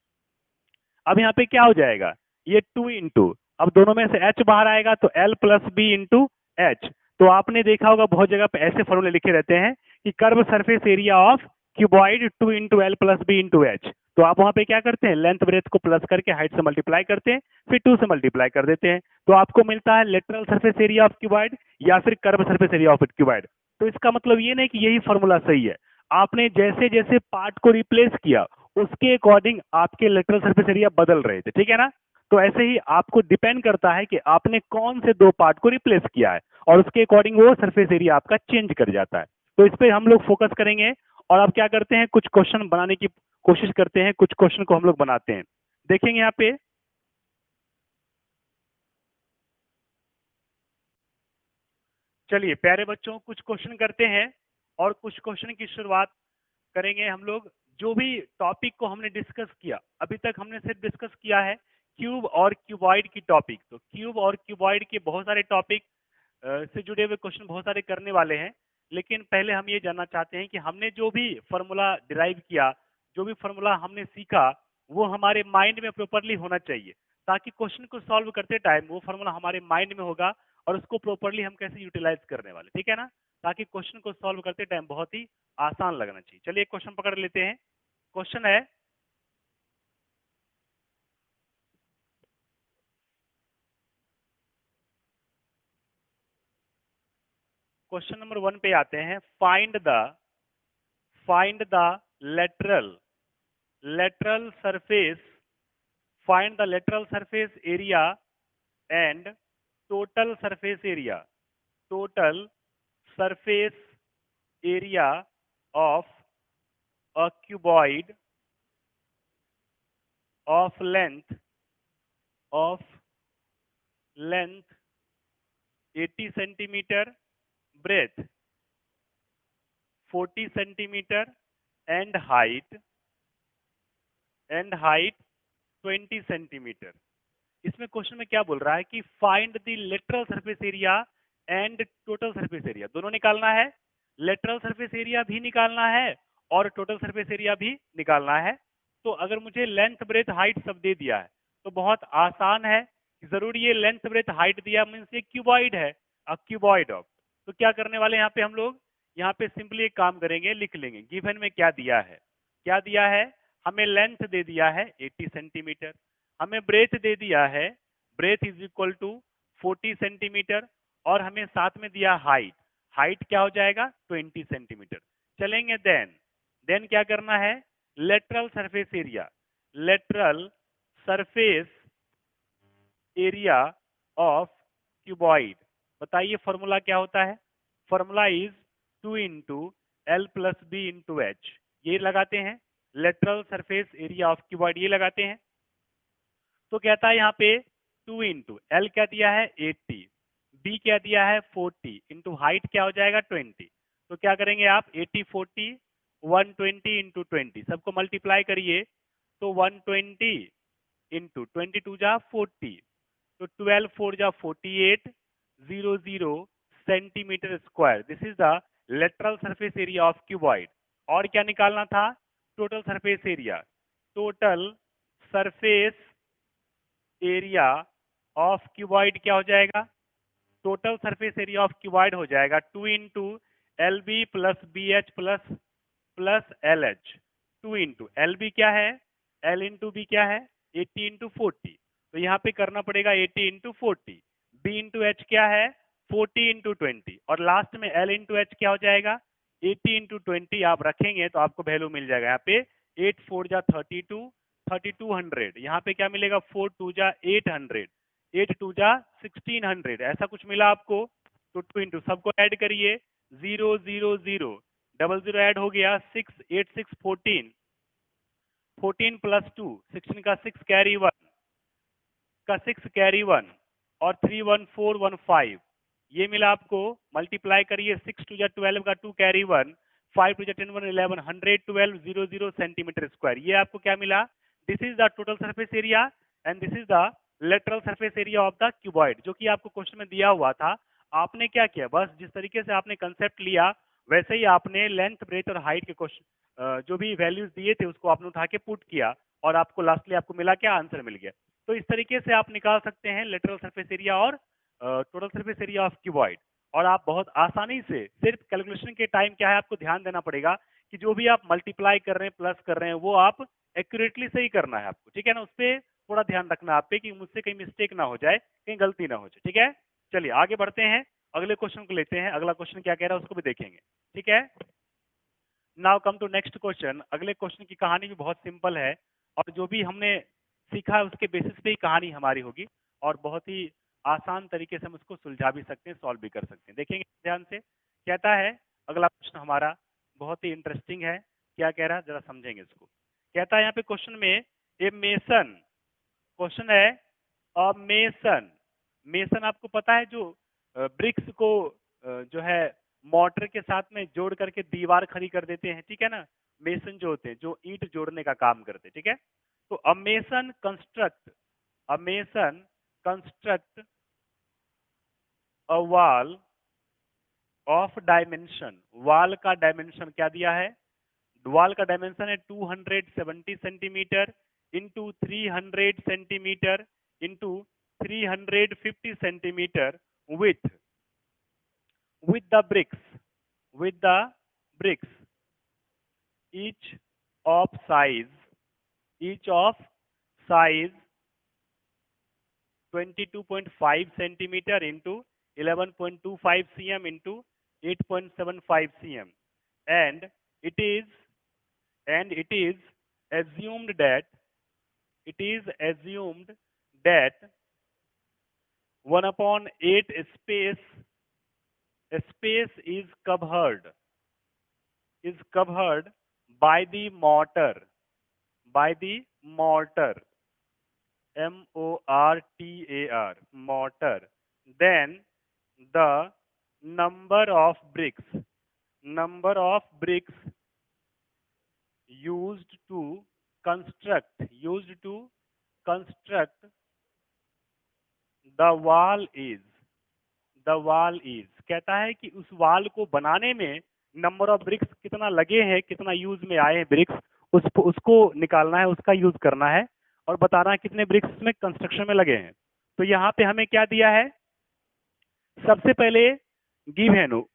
अब यहाँ पे क्या हो जाएगा? ये 2 इंटू, अब दोनों में से H बाहर आएगा तो L plus B into H. तो आपने देखा होगा बहुत जगह पे ऐसे फॉर्मूले लिखे रहते हैं कि curve surface area of cuboid 2 into L plus B into H. तो आप वहां पे क्या करते हैं, लेंथ ब्रेथ को प्लस करके हाइट से मल्टीप्लाई करते हैं, फिर 2 से मल्टीप्लाई कर देते हैं, तो आपको मिलता है lateral surface area of cuboid या फिर curve surface area of cuboid. तो इसका मतलब ये नहीं कि यही फॉर्मूला सही है, आपने जैसे जैसे पार्ट को रिप्लेस किया उसके अकॉर्डिंग आपके लेटरल सरफेस एरिया बदल रहे थे, ठीक है ना? तो ऐसे ही आपको डिपेंड करता है कि आपने कौन से दो पार्ट को रिप्लेस किया है और उसके अकॉर्डिंग वो सरफेस एरिया आपका चेंज कर जाता है। तो इस पे हम लोग फोकस करेंगे, और अब क्या करते हैं, कुछ क्वेश्चन बनाने की कोशिश करते हैं, कुछ क्वेश्चन को हम लोग बनाते हैं, देखेंगे यहाँ पे। चलिए प्यारे बच्चों, कुछ क्वेश्चन करते हैं और कुछ क्वेश्चन की शुरुआत करेंगे हम लोग। जो भी टॉपिक को हमने डिस्कस किया अभी तक, हमने सिर्फ डिस्कस किया है क्यूब और क्यूबॉइड की टॉपिक। तो क्यूब और क्यूबॉइड के बहुत सारे टॉपिक से जुड़े हुए क्वेश्चन बहुत सारे करने वाले हैं, लेकिन पहले हम ये जानना चाहते हैं कि हमने जो भी फॉर्मूला डिराइव किया, जो भी फॉर्मूला हमने सीखा, वो हमारे माइंड में प्रॉपरली होना चाहिए, ताकि क्वेश्चन को सॉल्व करते टाइम वो फॉर्मूला हमारे माइंड में होगा और उसको प्रॉपरली हम कैसे यूटिलाइज करने वाले, ठीक है ना? ताकि क्वेश्चन को सॉल्व करते टाइम बहुत ही आसान लगना चाहिए। चलिए एक क्वेश्चन पकड़ लेते हैं। क्वेश्चन है, क्वेश्चन नंबर 1 पे आते हैं। Find the lateral lateral surface find the lateral surface area and total surface area of a cuboid of length 80 centimeter, breadth 40 centimeter, and height 20 centimeter। इसमें क्वेश्चन में क्या बोल रहा है कि find the lateral surface area and total surface area, दोनों निकालना है। लेटरल सरफेस एरिया भी निकालना है और टोटल सरफेस एरिया भी निकालना है। तो अगर मुझे लेंथ ब्रेथ हाइट सब दे दिया है तो बहुत आसान है। जरूरी ये लेंथ ब्रेथ हाइट दिया मीन्स ये क्यूबॉइड है, अ क्यूबॉइड ऑफ। तो क्या करने वाले यहाँ पे हम लोग, यहाँ पे सिंपली एक काम करेंगे, लिख लेंगे गिवन में क्या दिया है। क्या दिया है, हमें लेंथ दे दिया है 80 सेंटीमीटर, हमें ब्रेथ दे दिया है, breadth is equal to 40 centimetre, और हमें साथ में दिया हाइट, हाइट क्या हो जाएगा 20 सेंटीमीटर। चलेंगे देन क्या करना है, lateral surface area, lateral surface area of cuboid. बताइए फॉर्मूला क्या होता है, formula is 2 into L plus B into H, ये लगाते हैं। Lateral surface area of cuboid ये लगाते हैं। तो कहता है यहाँ पे 2 इंटू एल क्या दिया है 80, बी क्या दिया है 40, इंटू हाइट क्या हो जाएगा 20। तो क्या करेंगे आप 80 40 120 इंटू 20 सबको मल्टीप्लाई करिए, तो 120 इंटू 22 जा 40, तो 12 4 जा 48 00 centimetre square. This is the lateral surface area of cuboid. और क्या निकालना था, total surface area, total surface area of cuboid क्या हो जाएगा, total surface area of cuboid हो जाएगा 2 into L B plus B H plus L H. 2 into L B क्या है, एल इंटू बी क्या है 80 इंटू 40, तो यहाँ पे करना पड़ेगा 80 इंटू 40। बी इंटू एच क्या है 40 इंटू 20, और लास्ट में एल इंटू एच क्या हो जाएगा 80 इंटू 20। आप रखेंगे तो आपको वैल्यू मिल जाएगा यहाँ पे 8 4 जा 32 3200, यहाँ पे क्या मिलेगा 4 2 जा 800, 8 2 जा 1600, ऐसा कुछ मिला आपको। तो 2 इंटू सबको ऐड करिए 0 0 0 डबल 0 ऐड हो गया 6 8 6 14, 14 प्लस 2 16 का 6 कैरी 1 का 6 कैरी 1 और 3 1 4 1 5, ये मिला आपको। मल्टीप्लाई करिए 6 टू जा 12 का 2 कैरी 1, 5 टू जा 10 1 11 112 00 सेंटीमीटर स्क्वायर, ये आपको क्या मिला। This is the total surface area and this is the lateral surface area of the cuboid, जो कि आपको क्वेश्चन में दिया हुआ था। आपने क्या किया, बस जिस तरीके से आपने कंसेप्ट लिया वैसे ही आपने लेंथ ब्रेथ और हाइट के क्वेश्चन जो भी वैल्यूज दिए थे उसको आपने उठा के पुट किया, और आपको लास्टली आपको मिला क्या, आंसर मिल गया। तो इस तरीके से आप निकाल सकते हैं लेटरल सरफेस एरिया और total surface area of cuboid. और आप बहुत आसानी से, सिर्फ कैलकुलेशन के टाइम क्या है आपको ध्यान देना पड़ेगा कि जो भी आप मल्टीप्लाई कर रहे हैं प्लस कर रहे हैं वो आप एक्यूरेटली सही करना है आपको, ठीक है ना। उस पर थोड़ा ध्यान रखना आप पे कि मुझसे कहीं मिस्टेक ना हो जाए, कहीं गलती ना हो जाए, ठीक है। चलिए आगे बढ़ते हैं, अगले क्वेश्चन को लेते हैं। अगला क्वेश्चन क्या कह रहा है उसको भी देखेंगे, ठीक है। Now come to next question. अगले क्वेश्चन की कहानी भी बहुत सिंपल है, और जो भी हमने सीखा है उसके बेसिस पे ही कहानी हमारी होगी, और बहुत ही आसान तरीके से हम उसको सुलझा भी सकते हैं, सॉल्व भी कर सकते हैं। देखेंगे ध्यान से। कहता है अगला प्रश्न हमारा बहुत ही इंटरेस्टिंग है, क्या कह रहा है जरा समझेंगे इसको। कहता है यहाँ पे क्वेश्चन में, ए मेसन, क्वेश्चन है अ मेसन, मेसन आपको पता है जो ब्रिक्स को जो है मोटर के साथ में जोड़ करके दीवार खड़ी कर देते हैं, ठीक है ना। मेसन जो होते हैं जो ईंट जोड़ने का काम करते हैं, ठीक है। तो a mason construct, a mason construct a wall of dimension, wall का डायमेंशन क्या दिया है, वॉल का डायमेंशन है 270 centimetre into 300 centimetre into 350 centimetre with with the bricks, with the bricks each of size, each of size 22.5 centimeter into 11.25 cm into 8.75 cm, and it is assumed that, it is assumed that 1 upon 8 space is covered by the mortar, by the mortar, mortar, mortar. Then the number of bricks used to construct the wall is कहता है कि उस वाल को बनाने में नंबर ऑफ ब्रिक्स कितना लगे हैं, कितना यूज में आए हैं ब्रिक्स, उसको निकालना है, उसका यूज करना है और बताना है कितने ब्रिक्स में कंस्ट्रक्शन में लगे हैं। तो यहाँ पे हमें क्या दिया है, सबसे पहले गिव है नो,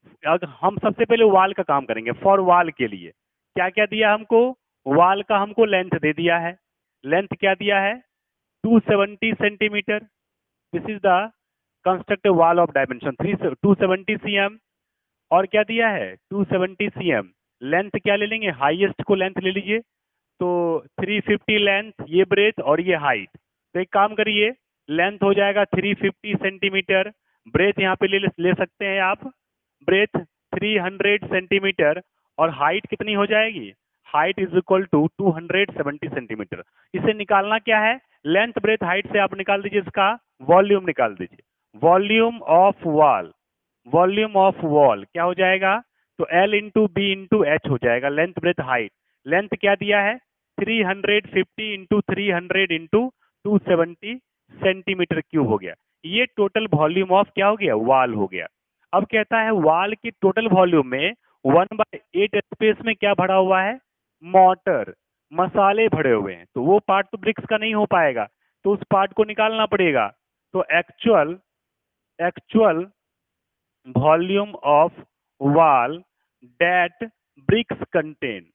हम सबसे पहले वाल का काम करेंगे। फॉर वाल के लिए क्या क्या दिया हमको, वाल का हमको लेंथ दे दिया है। लेंथ क्या दिया है, 270 centimetre. This is the constructive wall of dimension 270 cm। और क्या दिया है, 270 cm। लेंथ क्या ले लेंगे, हाईएस्ट को लेंथ ले लीजिए, तो 350 लेंथ, ये ब्रेथ और ये हाइट। तो एक काम करिए, लेंथ हो जाएगा 350 सेंटीमीटर, ब्रेथ यहाँ पे ले सकते हैं आप, ब्रेथ 300 सेंटीमीटर, और हाइट कितनी हो जाएगी, height is equal to 270 centimetre. इसे निकालना क्या है, लेंथ ब्रेथ हाइट से आप निकाल दीजिए, इसका वॉल्यूम निकाल दीजिए। वॉल्यूम ऑफ वॉल क्या हो जाएगा, तो L into B into H हो जाएगा, लेंथ ब्रेथ हाइट। लेंथ क्या दिया है, 350 इंटू 300 इंटू 270 सेंटीमीटर क्यूब हो गया। ये टोटल वॉल्यूम ऑफ क्या हो गया, वाल हो गया। अब कहता है वाल की टोटल वॉल्यूम में 1/8 स्पेस में क्या भरा हुआ है, मोटर, मसाले भरे हुए हैं। तो वो पार्ट तो ब्रिक्स का नहीं हो पाएगा, तो उस पार्ट को निकालना पड़ेगा। तो actual volume of wall that bricks contain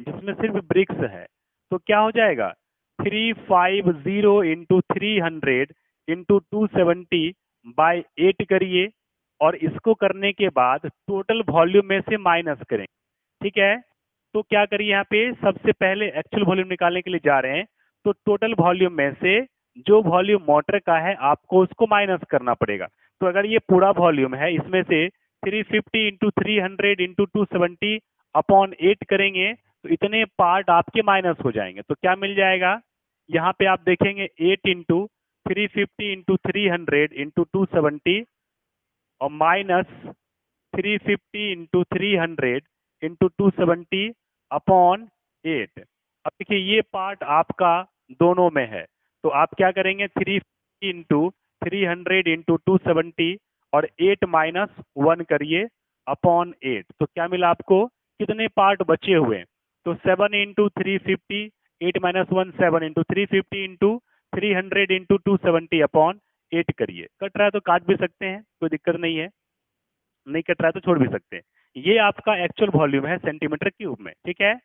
जिसमें सिर्फ ब्रिक्स है, तो क्या हो जाएगा, 350 इंटू 300 इंटू 270/8 करिए, और इसको करने के बाद टोटल वॉल्यूम में से माइनस करें। ठीक है, तो क्या करिए, यहाँ पे सबसे पहले एक्चुअल वॉल्यूम निकालने के लिए जा रहे हैं, तो टोटल वॉल्यूम में से जो वॉल्यूम मोटर का है आपको उसको माइनस करना पड़ेगा। तो अगर ये पूरा वॉल्यूम है, इसमें से 350 इंटू 300 इंटू 270/8 करेंगे, तो इतने पार्ट आपके माइनस हो जाएंगे। तो क्या मिल जाएगा, यहाँ पे आप देखेंगे 8 इंटू 350 इंटू 300 इंटू 270 और माइनस 350 इंटू 300 इंटू 270/8। अब देखिए ये पार्ट आपका दोनों में है, तो आप क्या करेंगे, 350 इंटू 300 इंटू 270 और 8 माइनस 1 करिए अपॉन 8। तो क्या मिला आपको, कितने पार्ट बचे हुए, तो 7 into 350, 8 minus 1 7 into 350 into 300 into 270/8 करिए। कट रहा है तो काट भी सकते हैं, कोई दिक्कत नहीं है, नहीं कट रहा है तो छोड़ भी सकते हैं। ये आपका एक्चुअल वॉल्यूम है सेंटीमीटर क्यूब में। ठीक है,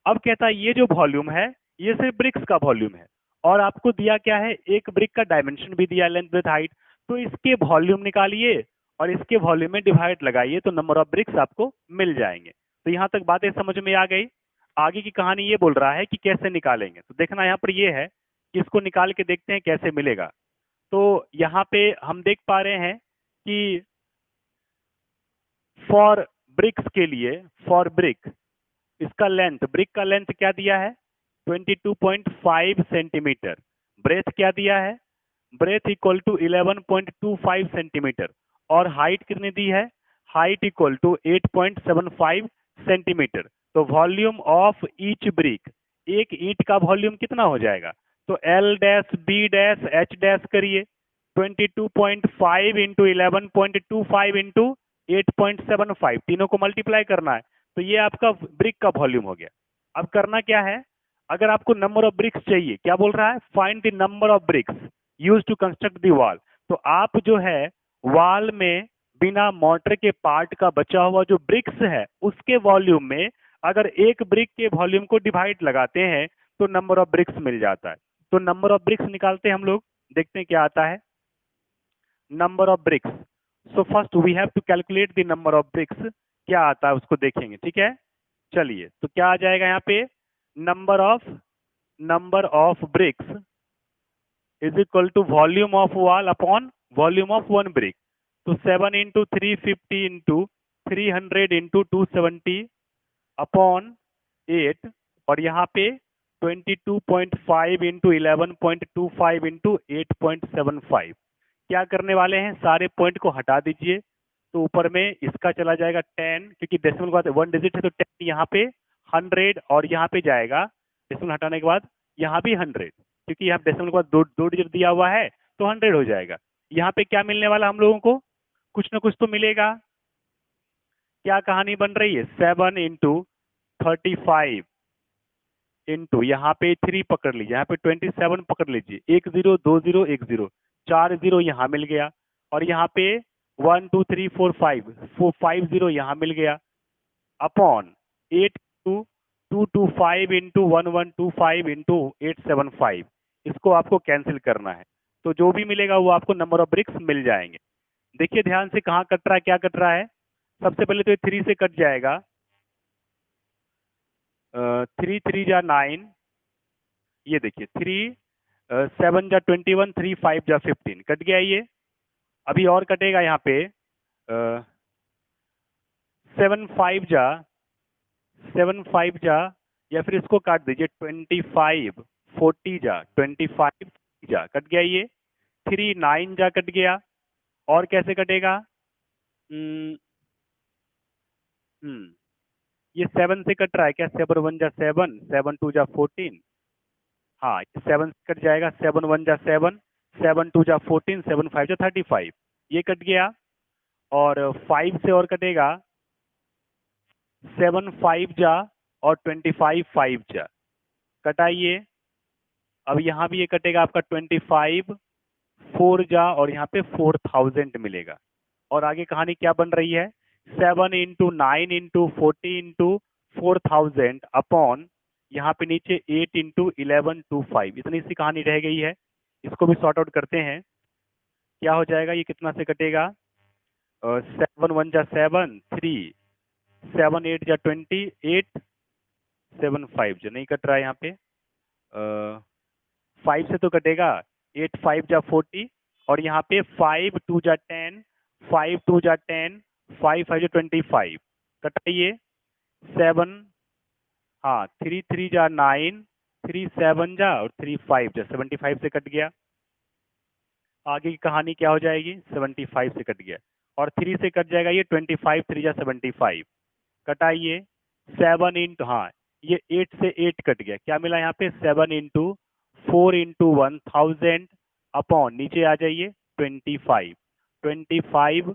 अब कहता है ये जो वॉल्यूम है ये सिर्फ ब्रिक्स का वॉल्यूम है, और आपको दिया क्या है, एक ब्रिक का डायमेंशन भी दिया, लेंथ विथ हाइट। तो इसके वॉल्यूम निकालिए और इसके वॉल्यूम में डिवाइड लगाइए, तो नंबर ऑफ ब्रिक्स आपको मिल जाएंगे। तो यहाँ तक बातें समझ में आ गई। आगे की कहानी ये बोल रहा है कि कैसे निकालेंगे, तो देखना यहाँ पर ये है कि इसको निकाल के देखते हैं कैसे मिलेगा। तो यहाँ पे हम देख पा रहे हैं कि फॉर ब्रिक्स के लिए, फॉर ब्रिक इसका लेंथ, ब्रिक का लेंथ क्या दिया है, 22.5 सेंटीमीटर। ब्रेथ क्या दिया है, ब्रेथ इक्वल टू 11.25 सेंटीमीटर, और हाइट कितनी दी है, हाइट इक्वल टू 8.75 सेंटीमीटर। तो वॉल्यूम ऑफ ईच ब्रिक, एक ईंट का वॉल्यूम कितना हो जाएगा, तो L dash B dash H dash करिए, 22.5 इंटू 11.25 इंटू 8.75, तीनों को मल्टीप्लाई करना है, तो ये आपका ब्रिक का वॉल्यूम हो गया। अब करना क्या है, अगर आपको नंबर ऑफ ब्रिक्स चाहिए, क्या बोल रहा है, find the number of bricks use to construct the wall. तो आप जो है वॉल में बिना मोटर के पार्ट का बचा हुआ जो ब्रिक्स है उसके वॉल्यूम में अगर एक ब्रिक के वॉल्यूम को डिवाइड लगाते हैं तो नंबर ऑफ ब्रिक्स मिल जाता है। तो नंबर ऑफ ब्रिक्स निकालते हैं हम लोग, देखते हैं क्या आता है, number of bricks. So first we have to calculate the number of bricks, क्या आता है उसको देखेंगे। ठीक है, चलिए, तो क्या आ जाएगा यहाँ पे, number of bricks is equal to volume of wall upon volume of one brick. तो 7 इंटू 350 इंटू 300 इंटू 270/8, और यहाँ पे 22.5 इंटू 11.25 इंटू 8.75। क्या करने वाले हैं, सारे पॉइंट को हटा दीजिए। तो ऊपर में इसका चला जाएगा 10, क्योंकि डेसिमल के बाद 1 डिजिट है तो 10 यहाँ पे 100, और यहाँ पे जाएगा डेसिमल हटाने के बाद यहाँ भी 100, क्योंकि यहाँ डेसिमल के बाद दो डिजिट दिया हुआ है तो 100 हो जाएगा। यहाँ पे क्या मिलने वाला हम लोगों को, कुछ ना कुछ तो मिलेगा। क्या कहानी बन रही है, 7 इंटू 35 इंटू यहाँ पे 3 पकड़ लीजिए, यहाँ पे 27 पकड़ लीजिए, 1 0 2 0 1 0, 4 0 यहाँ मिल गया, और यहाँ पे 1 2 3 4 5 5 0 यहाँ मिल गया, अपॉन 8 टू 225 इंटू 1125 इंटू 875। इसको आपको कैंसिल करना है, तो जो भी मिलेगा वो आपको नंबर ऑफ ब्रिक्स मिल जाएंगे। देखिए ध्यान से कहाँ कट रहा है, क्या कट रहा है। सबसे पहले तो ये 3 से कट जाएगा, 3 3 जा 9, ये देखिए 3 7 जा 21, 3 5 जा 15, कट गया ये। अभी और कटेगा यहाँ पे 7 5 जा, या फिर इसको काट दीजिए 25 40 जा, 25 जा, कट गया ये। 3 9 जा कट गया, और कैसे कटेगा, हम्म हम्म, ये 7 से कट रहा है क्या, 7 1 जा 7, 7 2 जा 14, हाँ 7 से कट जाएगा, 7 1 जा 7, 7 2 जा 14, 7 5 जा 35, ये कट गया। और 5 से और कटेगा 7 5 जा और 25 5 जा, कटाइए। अब यहाँ भी ये कटेगा आपका 25 4 जा, और यहाँ पे 4000 मिलेगा। और आगे कहानी क्या बन रही है, 7 इंटू 9 इंटू 40 इंटू 4000 अपॉन यहाँ पे नीचे 8 इंटू 1125, इतनी सी कहानी रह गई है। इसको भी सॉर्ट आउट करते हैं, क्या हो जाएगा, ये कितना से कटेगा, 7 1 जा 7 3, 7 8 जा 28, 7 5 जा नहीं कट रहा है यहाँ पे, 5 से तो कटेगा, 8 5 जा 40, और यहाँ पे 5 2 जा 10, 5 2 जा 10, 5 5 जा 25, कटाइए। 7, हाँ 3 3 जा 9, 3 7 जा और 3 5 जा, 75 से कट गया। आगे की कहानी क्या हो जाएगी, 75 से कट गया, और 3 से कट जाएगा ये 25 3 जा 75, कटाइए। 7 इंटू, हाँ ये 8 से 8 कट गया, क्या मिला यहाँ पे, 7 इंटू 4 इंटू 1000 अपॉन नीचे आ जाइए 25, 25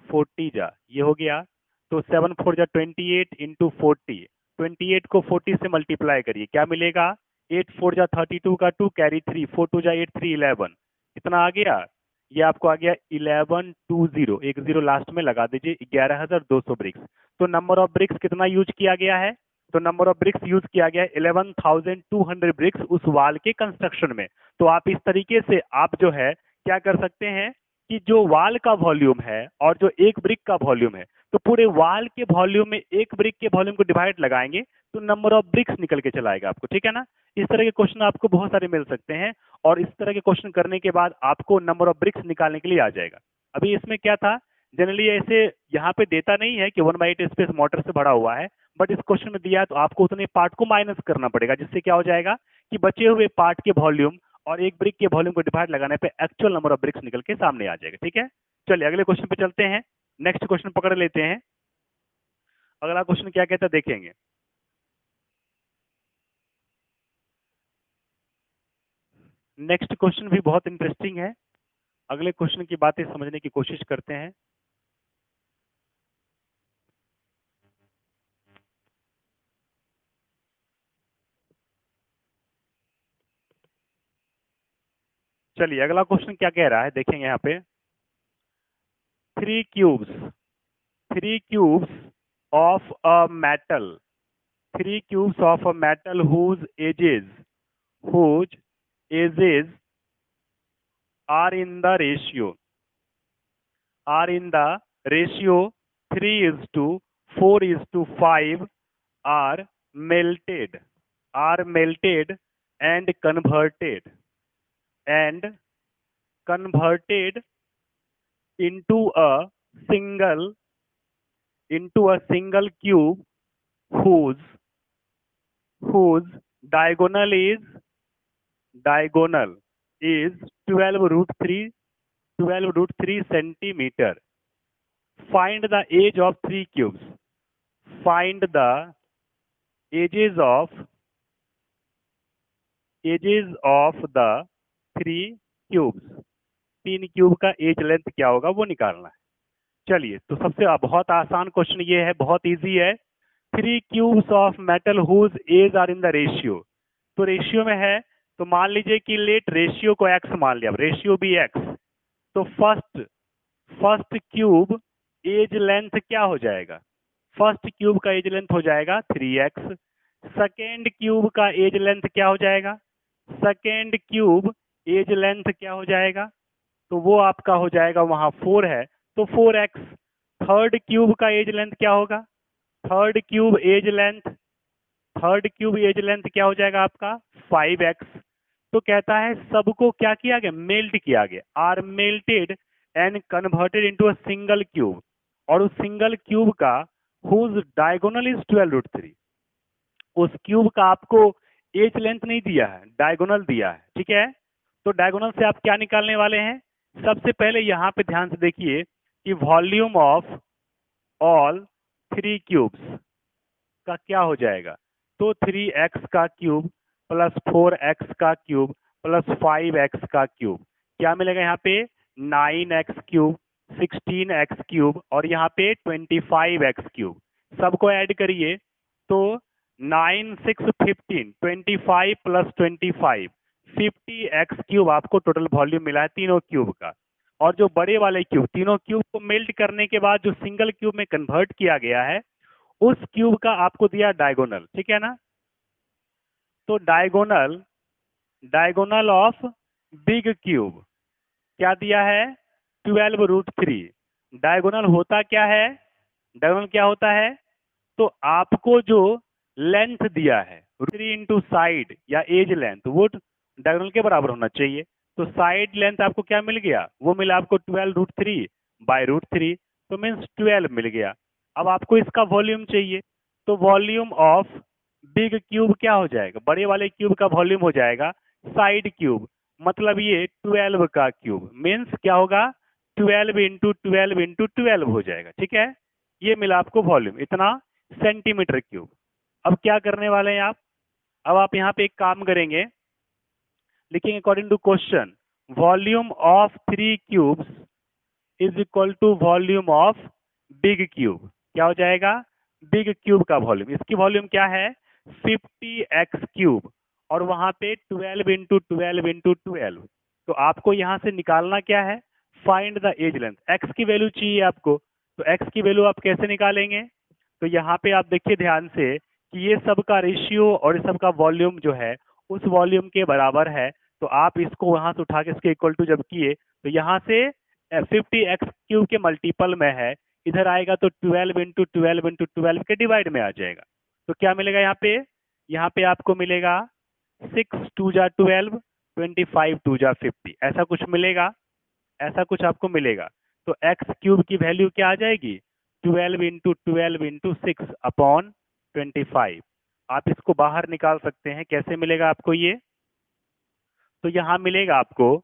40 जा, ये हो गया। तो 7 4 जा 28 इंटू 40, 28 को 40 से मल्टीप्लाई करिए, क्या मिलेगा, 8 4 जा 32 का 2 कैरी 3, 4 2 जा 8 3 11, इतना आ गया। ये आपको आ गया 1120, एक जीरो लास्ट में लगा दीजिए, 11200 ब्रिक्स। तो नंबर ऑफ ब्रिक्स कितना यूज किया गया है, तो नंबर ऑफ ब्रिक्स यूज किया गया है 11200 ब्रिक्स उस वाल के कंस्ट्रक्शन में। तो आप इस तरीके से आप जो है क्या कर सकते हैं कि जो वाल का वॉल्यूम है और जो एक ब्रिक का वॉल्यूम है, तो पूरे वाल के वॉल्यूम में एक ब्रिक के वॉल्यूम को डिवाइड लगाएंगे तो नंबर ऑफ ब्रिक्स निकल के चला आएगा आपको, ठीक है ना। इस तरह के क्वेश्चन आपको बहुत सारे मिल सकते हैं, और इस तरह के क्वेश्चन करने के बाद आपको नंबर ऑफ ब्रिक्स निकालने के लिए आ जाएगा। अभी इसमें क्या था, जनरली ऐसे यहाँ पे देता नहीं है कि 1/8 स्पेस मोटर से भरा हुआ है, बट इस क्वेश्चन में दिया है तो आपको उतने पार्ट को माइनस करना पड़ेगा, जिससे क्या हो जाएगा कि बचे हुए पार्ट के वॉल्यूम और एक ब्रिक के वॉल्यूम को डिवाइड लगाने पे एक्चुअल नंबर ऑफ ब्रिक्स निकल के सामने आ जाएगा, ठीक है। चलिए अगले क्वेश्चन पे चलते हैं, नेक्स्ट क्वेश्चन पकड़ लेते हैं। अगला क्वेश्चन क्या कहता है देखेंगे। नेक्स्ट क्वेश्चन भी बहुत इंटरेस्टिंग है, अगले क्वेश्चन की बातें समझने की कोशिश करते हैं। चलिए अगला क्वेश्चन क्या कह रहा है देखेंगे यहाँ पे। Three cubes, three cubes of a metal, three cubes of a metal whose edges are in the ratio, are in the ratio 3:4:5 are melted, are melted and and converted into a single cube whose whose diagonal is 12 root 3 centimeter. Find the age of three cubes. Find the ages of the three cubes. तीन क्यूब का एज लेंथ क्या होगा वो निकालना है। चलिए, तो सबसे बहुत आसान क्वेश्चन ये है, बहुत इजी है। Three cubes of metal whose edge are in the ratio. तो रेशियो में है, तो मान लीजिए कि लेट रेशियो को एक्स मान लिया, रेशियो भी एक्स। तो फर्स्ट क्यूब एज लेंथ क्या हो जाएगा? फर्स्ट क्यूब का एज लेंथ हो जाएगा 3x। सेकेंड क्यूब का एज लेंथ क्या हो जाएगा? सेकेंड क्यूब एज लेंथ क्या हो जाएगा? तो वो आपका हो जाएगा, वहां 4 है तो 4x। थर्ड क्यूब का एज लेंथ क्या होगा? थर्ड क्यूब एज लेंथ क्या हो जाएगा आपका? 5x। तो कहता है सबको क्या किया गया? मेल्ट किया गया, are melted and converted into a single cube. और उस सिंगल क्यूब का हुज डायगोनल इज 12 root 3। उस क्यूब का आपको एज लेंथ नहीं दिया है, डायगोनल दिया है, ठीक है। तो डायगोनल से आप क्या निकालने वाले हैं? सबसे पहले यहाँ पे ध्यान से देखिए कि volume of all three cubes का क्या हो जाएगा। तो 3x का क्यूब प्लस 4x का क्यूब प्लस 5x का क्यूब क्या मिलेगा? यहाँ पे 9x क्यूब, 16x क्यूब और यहाँ पे 25x क्यूब। सबको ऐड करिए तो 9 6 15, 25 प्लस 25 50x क्यूब आपको टोटल वॉल्यूम मिला है तीनों क्यूब का। और जो बड़े वाले क्यूब, तीनों क्यूब को मेल्ट करने के बाद जो सिंगल क्यूब में कन्वर्ट किया गया है, उस क्यूब का आपको दिया डायगोनल, ठीक है ना। तो डायगोनल ऑफ बिग क्यूब क्या दिया है? 12 root 3। डायगोनल होता क्या है? डायगोनल क्या होता है? तो आपको जो लेंथ दिया है 3 इंटू साइड या एज लेंथ, वो डायगोनल के बराबर होना चाहिए। तो साइड लेंथ आपको क्या मिल गया? वो मिला आपको 12 root 3 बाय √3, तो मीन्स 12 मिल गया। अब आपको इसका वॉल्यूम चाहिए, तो वॉल्यूम ऑफ बिग क्यूब क्या हो जाएगा? बड़े वाले क्यूब का वॉल्यूम हो जाएगा साइड क्यूब, मतलब ये 12 का क्यूब, मीन्स क्या होगा? 12 इंटू 12 इंटू 12 हो जाएगा, ठीक है। ये मिला आपको वॉल्यूम, इतना सेंटीमीटर क्यूब। अब क्या करने वाले हैं आप? अब आप यहाँ पे एक काम करेंगे, लिखेंगे according to question volume of three cubes is equal to volume of big cube. क्या हो जाएगा? बिग क्यूब का वॉल्यूम, इसकी वॉल्यूम क्या है? 50x क्यूब और वहां पे 12 इंटू 12 इंटू 12। तो आपको यहां से निकालना क्या है? Find the edge length. x की वैल्यू चाहिए आपको, तो x की वैल्यू आप कैसे निकालेंगे? तो यहाँ पे आप देखिए ध्यान से कि ये सब का रेशियो और इस सब का वॉल्यूम जो है उस वॉल्यूम के बराबर है। तो आप इसको वहां से उठा के इसके इक्वल टू जब किए तो यहाँ से 50x क्यूब के मल्टीपल में है, इधर आएगा तो 12 इंटू 12 इंटू 12 के डिवाइड में आ जाएगा। तो क्या मिलेगा यहाँ पे? यहाँ पे आपको मिलेगा 6 2 जा 12, 25 2 जा 50, ऐसा कुछ मिलेगा, ऐसा कुछ आपको मिलेगा। तो एक्स क्यूब की वैल्यू क्या आ जाएगी? 12 इंटू 12 इंटू 6 अपॉन 25। आप इसको बाहर निकाल सकते हैं, कैसे मिलेगा आपको ये? तो यहाँ मिलेगा आपको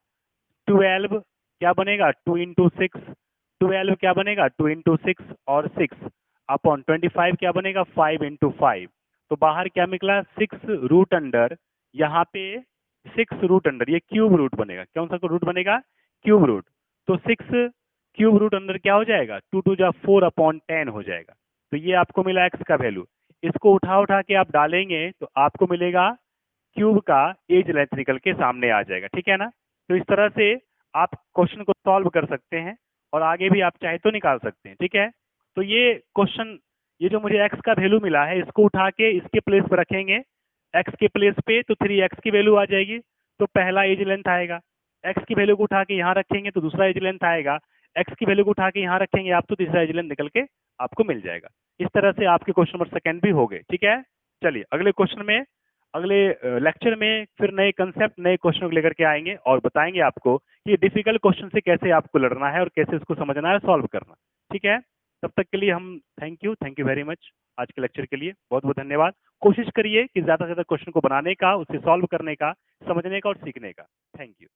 12 क्या बनेगा? 2 इंटू 6, 12 क्या बनेगा? 2 इंटू 6 और 6 अपॉन 25 क्या बनेगा? 5 इंटू 5। तो बाहर क्या निकला? 6 रूट अंडर, यहाँ पे 6 रूट अंडर, ये क्यूब रूट बनेगा। कौन सा रूट बनेगा? Cube root. तो 6 क्यूब रूट अंडर क्या हो जाएगा? 2 2 जा 4 अपॉन 10 हो जाएगा। तो ये आपको मिला एक्स का वैल्यू। इसको उठा के आप डालेंगे तो आपको मिलेगा क्यूब का एज लेंथ निकल के सामने आ जाएगा, ठीक है ना। तो इस तरह से आप क्वेश्चन को सॉल्व कर सकते हैं और आगे भी आप चाहे तो निकाल सकते हैं, ठीक है। तो ये क्वेश्चन, ये जो मुझे एक्स का वैल्यू मिला है इसको उठा के इसके प्लेस पर रखेंगे, एक्स के प्लेस पे, तो 3x की वैल्यू आ जाएगी, तो पहला एज लेंथ आएगा। एक्स की वैल्यू को उठा के यहाँ रखेंगे तो दूसरा एज लेंथ आएगा, एक्स की वैल्यू को उठा के यहाँ रखेंगे आप तो तीसरा एज लेंथ निकल के आपको मिल जाएगा। इस तरह से आपके क्वेश्चन नंबर सेकंड भी हो गए, ठीक है। चलिए अगले क्वेश्चन में, अगले लेक्चर में फिर नए कंसेप्ट, नए क्वेश्चन को लेकर के आएंगे और बताएंगे आपको कि डिफिकल्ट क्वेश्चन से कैसे आपको लड़ना है और कैसे उसको समझना है, सॉल्व करना, ठीक है। तब तक के लिए हम थैंक यू वेरी मच आज के लेक्चर के लिए, बहुत बहुत धन्यवाद। कोशिश करिए कि ज़्यादा से ज़्यादा क्वेश्चन को बनाने का, उसे सॉल्व करने का, समझने का और सीखने का। Thank you.